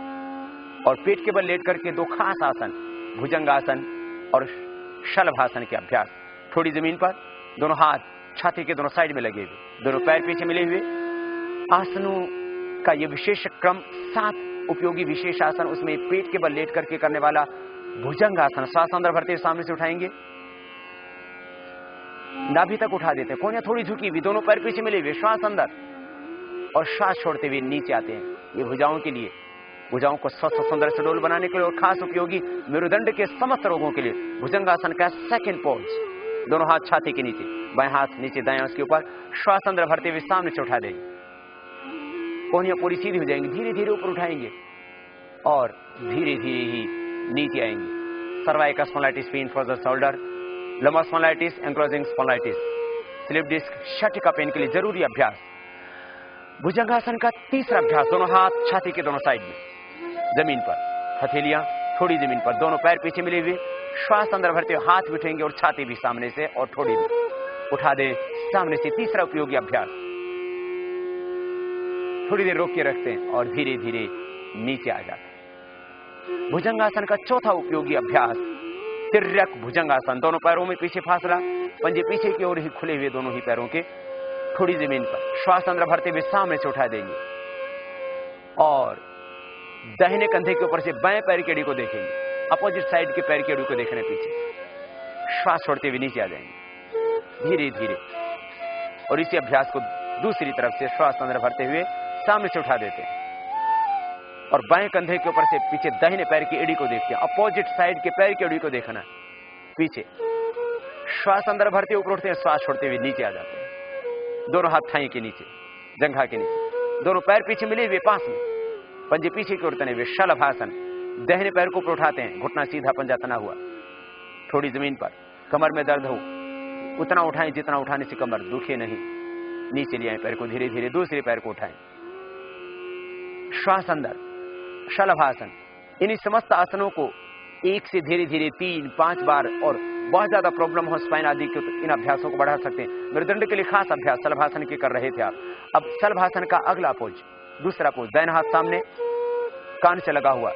और पेट के बल लेट करके 2 खास आसन, भुजंगासन और शलभासन के अभ्यास। थोड़ी जमीन पर, दोनों हाथ छाती के दोनों साइड में लगे हुए, दोनों पैर पीछे मिले हुए। आसनों का ये विशेष क्रम 7 उपयोगी विशेष आसन, उसमें पेट के बल लेट करके करने वाला भुजंगासन। श्वास अंदर भरते सामने से उठाएंगे, नाभि तक उठा देते हैं, कोहनियां थोड़ी झुकी हुई, दोनों पैर पीछे मिले हुए, श्वास अंदर और श्वास छोड़ते हुए नीचे आते हैं। ये भुजाओं के लिए, भुजाओं को स्वस्थ और सुंदर सुडौल बनाने के लिए और खास उपयोगी मेरुदंड के समस्त रोगों के लिए भुजंगासन का सेकंड पोज। दोनों हाथ छाती के नीचे, बाएं हाथ नीचे, दाएं उसके ऊपर। श्वास अंदर भरते हुए सामने से उठा देंगे, कोहनियां पूरी सीधी हो जाएंगी, धीरे धीरे ऊपर उठाएंगे और धीरे धीरे ही नीचे आएंगे। Cervical spondylitis, pain for the shoulder, lumbar spondylitis, ankylosing spondylitis, slip disc, sciatica pain के लिए जरूरी अभ्यास। भुजंगासन का तीसरा अभ्यास, दोनों हाथ छाती के दोनों साइड में, जमीन पर, हथेलियां थोड़ी जमीन पर, दोनों पैर पीछे मिले हुए, श्वास अंदर भरते हुए हाथ बिठेंगे और छाती भी सामने से और थोड़ी भी उठा दे सामने से। तीसरा उपयोगी अभ्यास। थोड़ी देर रोक के रखते हैं और धीरे धीरे नीचे आ जाते हैं। भुजंगासन का चौथा उपयोगी अभ्यास, तिर्यक भुजंगासन। दोनों पैरों में पीछे फासला, पंजे पीछे की ओर ही खुले हुए, दोनों ही पैरों के, थोड़ी जमीन पर, श्वास अंदर भरते हुए सामने से उठा देंगे और दाहिने कंधे के ऊपर से बाएं पैर की एड़ी को देखेंगे, अपोजिट साइड के पैर की एड़ी को देख रहे हैं पीछे। श्वास छोड़ते हुए नीचे आ जाएंगे धीरे धीरे, और इसी अभ्यास को दूसरी तरफ से श्वास अंदर भरते हुए सामने से उठा देते हैं और बाएं कंधे के ऊपर से पीछे दाहिने पैर की एड़ी को देखते हैं, अपोजिट साइड के पैर की एड़ी को देखना पीछे। श्वास अंदर भरते ऊपर उठते हैं, श्वास छोड़ते हुए नीचे आ जाते हैं। दोनों हाथ थाई के नीचे, जंघा के नीचे, दोनों पैर पीछे मिले हुए पास में, पंजे पीछे की ओर तने हुए, शलभासन। दाहिने पैर को ऊपर उठाते हैं, घुटना सीधा, पंजा तना हुआ, थोड़ी जमीन पर। कमर में दर्द हो उतना उठाएं जितना उठाने से कमर दुखे नहीं। नीचे ले आए पैर को, धीरे धीरे दूसरे पैर को उठाएं, श्वास अंदर, शलभासन। इन्हीं समस्त आसनों को एक से धीरे धीरे 3-5 बार, और बहुत ज्यादा प्रॉब्लम हो स्पाइन आदि की तो इन अभ्यासों को बढ़ा सकते हैं। मेरुदंड के लिए खास अभ्यास शलभासन के कर रहे थे आप। अब शलभासन का अगला पोज, दूसरा पोज, दाहिना हाथ सामने कान से लगा हुआ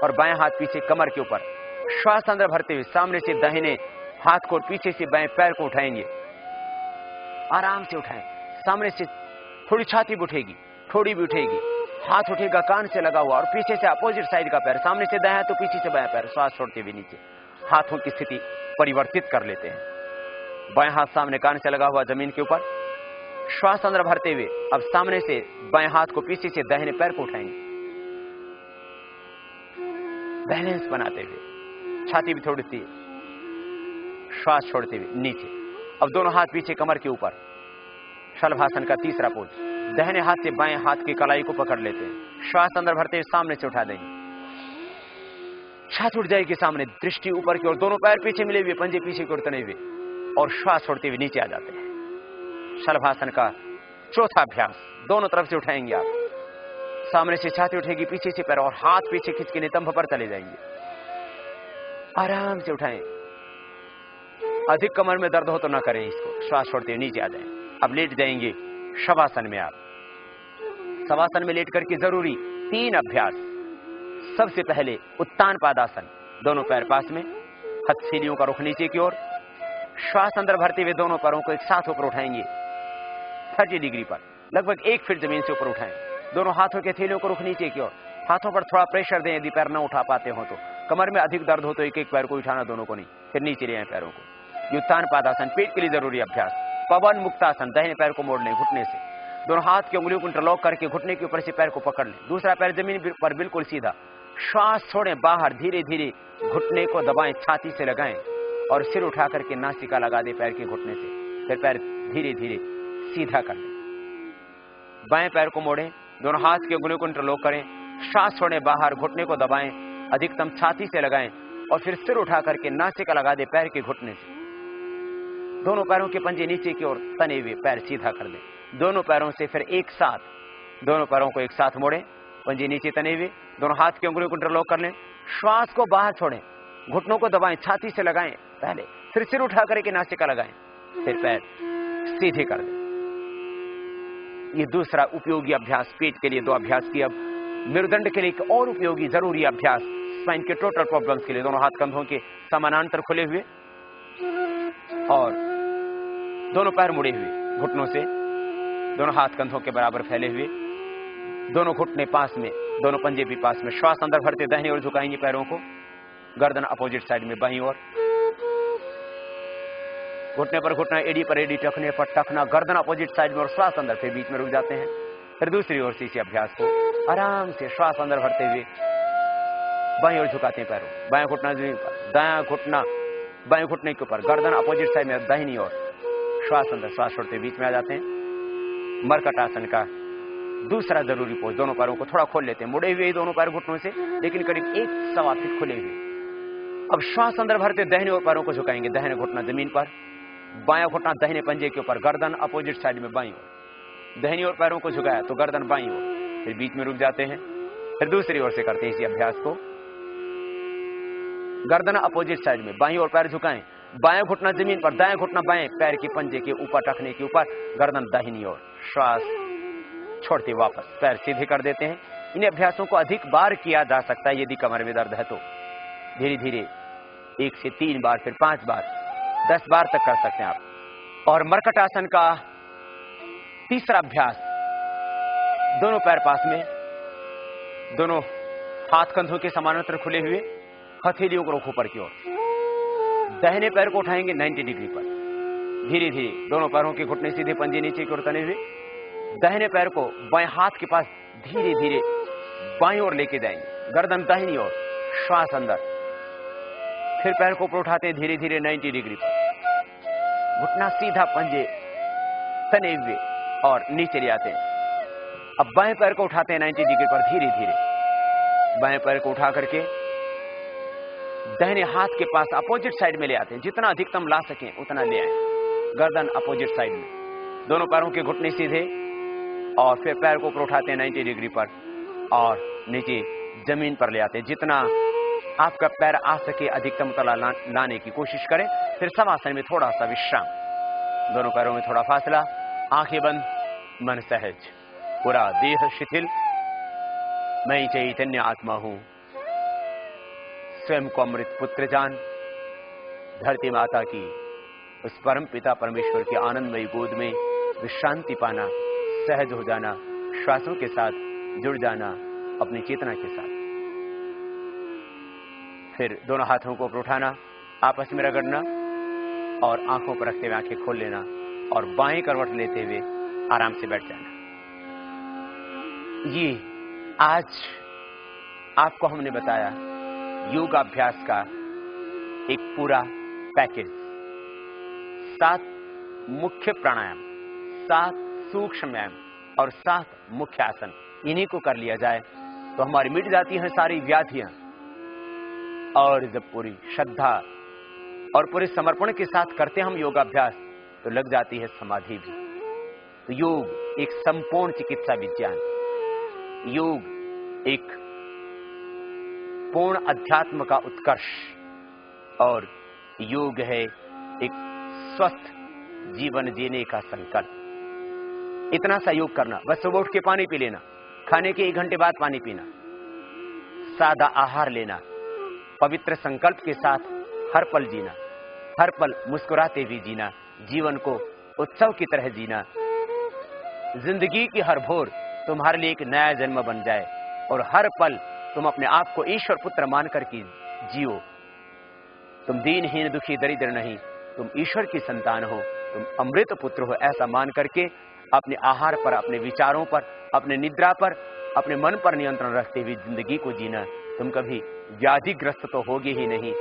और बाएं हाथ पीछे कमर के ऊपर। श्वास अंदर भरते हुए सामने से दाहिने हाथ को और पीछे से बाएं पैर को उठाएंगे, आराम से उठाएं। सामने से थोड़ी छाती भी उठेगी, थोड़ी भी उठेगी, हाथ उठेगा कान से लगा हुआ और पीछे से अपोजिट साइड का पैर, सामने से दायां तो पीछे से बायां पैर। श्वास छोड़ते हुए नीचे, हाथों की स्थिति परिवर्तित कर लेते हैं। बाएं हाथ सामने कान से लगा हुआ जमीन के ऊपर, श्वास अंदर भरते हुए अब सामने से बाएं हाथ को पीछे से दाहिने पैर को उठाएंगे, बैलेंस बनाते हुए, छाती भी थोड़ी सी, श्वास छोड़ते हुए नीचे। अब दोनों हाथ पीछे कमर के ऊपर, शलभासन का तीसरा पोज। दाहिने हाथ से बाएं हाथ की कलाई को पकड़ लेते हैं, श्वास अंदर भरते हुए सामने से उठा देंगे, छाती उठ जाएगी सामने, दृष्टि ऊपर की ओर, दोनों पैर पीछे मिले हुए, पंजे पीछे की ओर तने हुए और श्वास छोड़ते हुए नीचे आ जाते हैं। शलभासन का चौथा अभ्यास, दोनों तरफ से उठाएंगे आप, सामने से छाती उठेगी, पीछे से पैर और हाथ पीछे खींच के नितंब पर चले जाएंगे। आराम से उठाएं, अधिक कमर में दर्द हो तो ना करें इसको, श्वास छोड़ते हुए नीचे आ जाएं। अब लेट जाएंगे शवासन में आप। शवासन में लेट करके जरूरी 3 अभ्यास। सबसे पहले उत्तान पादासन, दोनों पैर पास में, हथेलियों का रुख नीचे की ओर, श्वास अंदर भरते हुए दोनों पैरों को एक साथ ऊपर उठाएंगे 30 डिग्री पर, लगभग 1 फीट जमीन से ऊपर उठाएं। दोनों हाथों के हथेलियों को रुख नीचे की ओर, हाथों पर थोड़ा प्रेशर दें यदि पैर न उठा पाते हो तो। कमर में अधिक दर्द हो तो एक एक पैर को उठाना, दोनों को नहीं, फिर नीचे ले आए पैरों को। उत्तान पादासन पेट के लिए जरूरी अभ्यास। पवन मुक्तासन, दाहिने पैर को मोड़ लें घुटने से, दोनों हाथ की उंगलियों को इंटरलॉक करके घुटने के ऊपर से पैर को पकड़ लें, दूसरा पैर जमीन पर बिल्कुल सीधा। श्वास छोड़ें बाहर, धीरे धीरे घुटने को दबाएं, छाती से लगाएं और सिर उठा करके नासिका लगा दें पैर के घुटने से, फिर पैर धीरे धीरे सीधा कर लें। बाएं पैर को मोड़ें, दोनों हाथ की उंगलियों को इंटरलॉक करें, श्वास छोड़ें बाहर, घुटने को दबाएं, अधिकतम छाती से लगाएं और फिर सिर उठा करके नासिका लगा दें पैर के घुटने से। दोनों पैरों के पंजे नीचे की ओर तने हुए, पैर सीधा कर दें। दोनों पैरों से फिर एक साथ दोनों पैरों को एक साथ मोड़ें, पंजे नीचे तने हुए, दोनों हाथ की उंगलियों को इंटरलॉक कर लें, श्वास को बाहर छोड़ें, घुटनों को दबाएं, छाती से लगाएं, पहले फिर सिर उठा करके नासिका लगाएं, फिर पैर सीधे कर दें। ये दूसरा उपयोगी अभ्यास, पेट के लिए 2 अभ्यास किए। अब मेरुदंड के लिए एक और उपयोगी जरूरी अभ्यास, स्पाइन के टोटल प्रॉब्लम्स के लिए, दोनों हाथ कंधों के समानांतर खुले हुए और दोनों पैर मुड़े हुए, घुटनों से दोनों हाथ कंधों के बराबर फैले हुए, दोनों घुटने पास में, दोनों पंजे भी पास में। श्वास अंदर भरते दाहिनी ओर झुकाएंगे पैरों को, गर्दन अपोजिट साइड में बाईं ओर, घुटने पर घुटना, एडी पर एडी, टखने पर टखना, गर्दन अपोजिट साइड में और श्वास अंदर, फिर बीच में रुक जाते हैं। फिर दूसरी ओर से इसी अभ्यास को आराम से श्वास अंदर भरते हुए बाईं ओर झुकाते हैं पैरों, बायां घुटना जमीन पर, दायां घुटना बाएं घुटने के ऊपर, गर्दन अपोजिट साइड में दाहिनी ओर, श्वास अंदर, श्वास छोड़ते बीच में आ जाते हैं। मरकट आसन का दूसरा जरूरी पोज, दोनों पैरों को थोड़ा खोल लेते हैं, मुड़े हुए दोनों पैर घुटनों से, लेकिन करीब 1-1.25 फीट खुले हुए। अब श्वास अंदर भरते दाहिने ओर पैरों को झुकाएंगे, दाहिने घुटना जमीन पर, बायां घुटना दाहिने पंजे के ऊपर, गर्दन अपोजिट साइड में बाईं ओर, दाहिनी ओर पैरों को झुकाया तो गर्दन बाईं ओर, फिर बीच में रुक जाते हैं। फिर दूसरी ओर से करते हैं इसी अभ्यास को, गर्दन अपोजिट साइड में, बाईं ओर पैर झुकाएं, बायां घुटना जमीन पर, दायां घुटना बाएं पैर के पंजे के ऊपर, टखने के ऊपर, गर्दन दाहिनी ओर, श्वास छोड़ते वापस पैर सीधे कर देते हैं। इन अभ्यासों को अधिक बार किया जा सकता है यदि कमर में दर्द है तो, धीरे धीरे 1 से 3 बार, फिर 5 बार, 10 बार तक कर सकते हैं आप। और मरकट आसन का तीसरा अभ्यास, दोनों पैर पास में, दोनों हाथ कंधों के समानांतर खुले हुए, हथेलियों को रखो ऊपर की ओर, दाहिने पैर को उठाएंगे 90 डिग्री पर, धीरे धीरे दोनों पैरों के घुटने सीधे, पंजे नीचे की ओर तने हुए, दाहिने पैर को बाएं हाथ के पास धीरे धीरे बाईं ओर लेके जाएंगे, गर्दन दाहिनी ओर, श्वास अंदर, फिर पैर को ऊपर उठाते हैं धीरे धीरे 90 डिग्री पर, घुटना सीधा, पंजे तने हुए और नीचे ले आते हैं। अब बाएं पैर को उठाते हैं 90 डिग्री पर, धीरे धीरे बाएं पैर को उठा करके दाहिने हाथ के पास अपोजिट साइड में ले आते हैं, जितना अधिकतम ला सकें उतना ले आए, गर्दन अपोजिट साइड में, दोनों पैरों के घुटने सीधे और फिर पैर को ऊपर उठाते हैं 90 डिग्री पर और नीचे जमीन पर ले आते हैं। जितना आपका पैर आ सके अधिकतम तला लाने की कोशिश करें। फिर समासन में थोड़ा सा विश्राम, दोनों पैरों में थोड़ा फासला, आंखें बंद, मन सहज, पूरा देह शिथिल। मैं चैतन्य आत्मा हूं, स्वयं को अमृत पुत्र जान, धरती माता की उस परम पिता परमेश्वर की आनंदमयी गोद में विश्रांति पाना, सहज हो जाना, श्वासों के साथ जुड़ जाना अपनी चेतना के साथ। फिर दोनों हाथों को ऊपर उठाना, आपस में रगड़ना और आंखों पर रखते हुए आंखें खोल लेना और बाएं करवट लेते हुए आराम से बैठ जाना। ये आज आपको हमने बताया योगाभ्यास का एक पूरा पैकेज, 7 मुख्य प्राणायाम, 7 सूक्ष्म व्यायाम और 7 मुख्य आसन। इन्हीं को कर लिया जाए तो हमारी मिट जाती हैं सारी व्याधियां, और जब पूरी श्रद्धा और पूरे समर्पण के साथ करते हम योगाभ्यास तो लग जाती है समाधि भी। तो योग एक संपूर्ण चिकित्सा विज्ञान, योग एक पूर्ण अध्यात्म का उत्कर्ष, और योग है एक स्वस्थ जीवन जीने का संकल्प। इतना सा योग करना, बस सुबह उठ के पानी पी लेना, खाने के 1 घंटे बाद पानी पीना, सादा आहार लेना, पवित्र संकल्प के साथ हर पल जीना, हर पल मुस्कुराते हुए जीना, जीवन को उत्सव की तरह जीना। जिंदगी की हर भोर तुम्हारे लिए एक नया जन्म बन जाए और हर पल तुम अपने आप को ईश्वर पुत्र मानकर के जियो। तुम दीनहीन, दुखी, दरिद्र नहीं, तुम ईश्वर की संतान हो, तुम अमृत पुत्र हो, ऐसा मान करके अपने आहार पर, अपने विचारों पर, अपने निद्रा पर, अपने मन पर नियंत्रण रखते हुए जिंदगी को जीना। तुम कभी व्याधिग्रस्त तो होगे ही नहीं,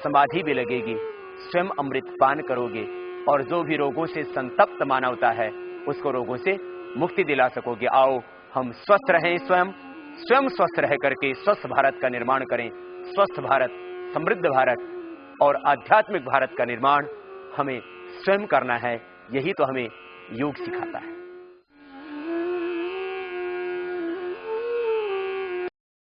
समाधि भी लगेगी, स्वयं अमृत पान करोगे और जो भी रोगों से संतप्त मानवता है उसको रोगों से मुक्ति दिला सकोगे। आओ हम स्वस्थ रहें, स्वयं स्वस्थ रह करके स्वस्थ भारत का निर्माण करें। स्वस्थ भारत, समृद्ध भारत और आध्यात्मिक भारत का निर्माण हमें स्वयं करना है। यही तो हमें योग सिखाता है।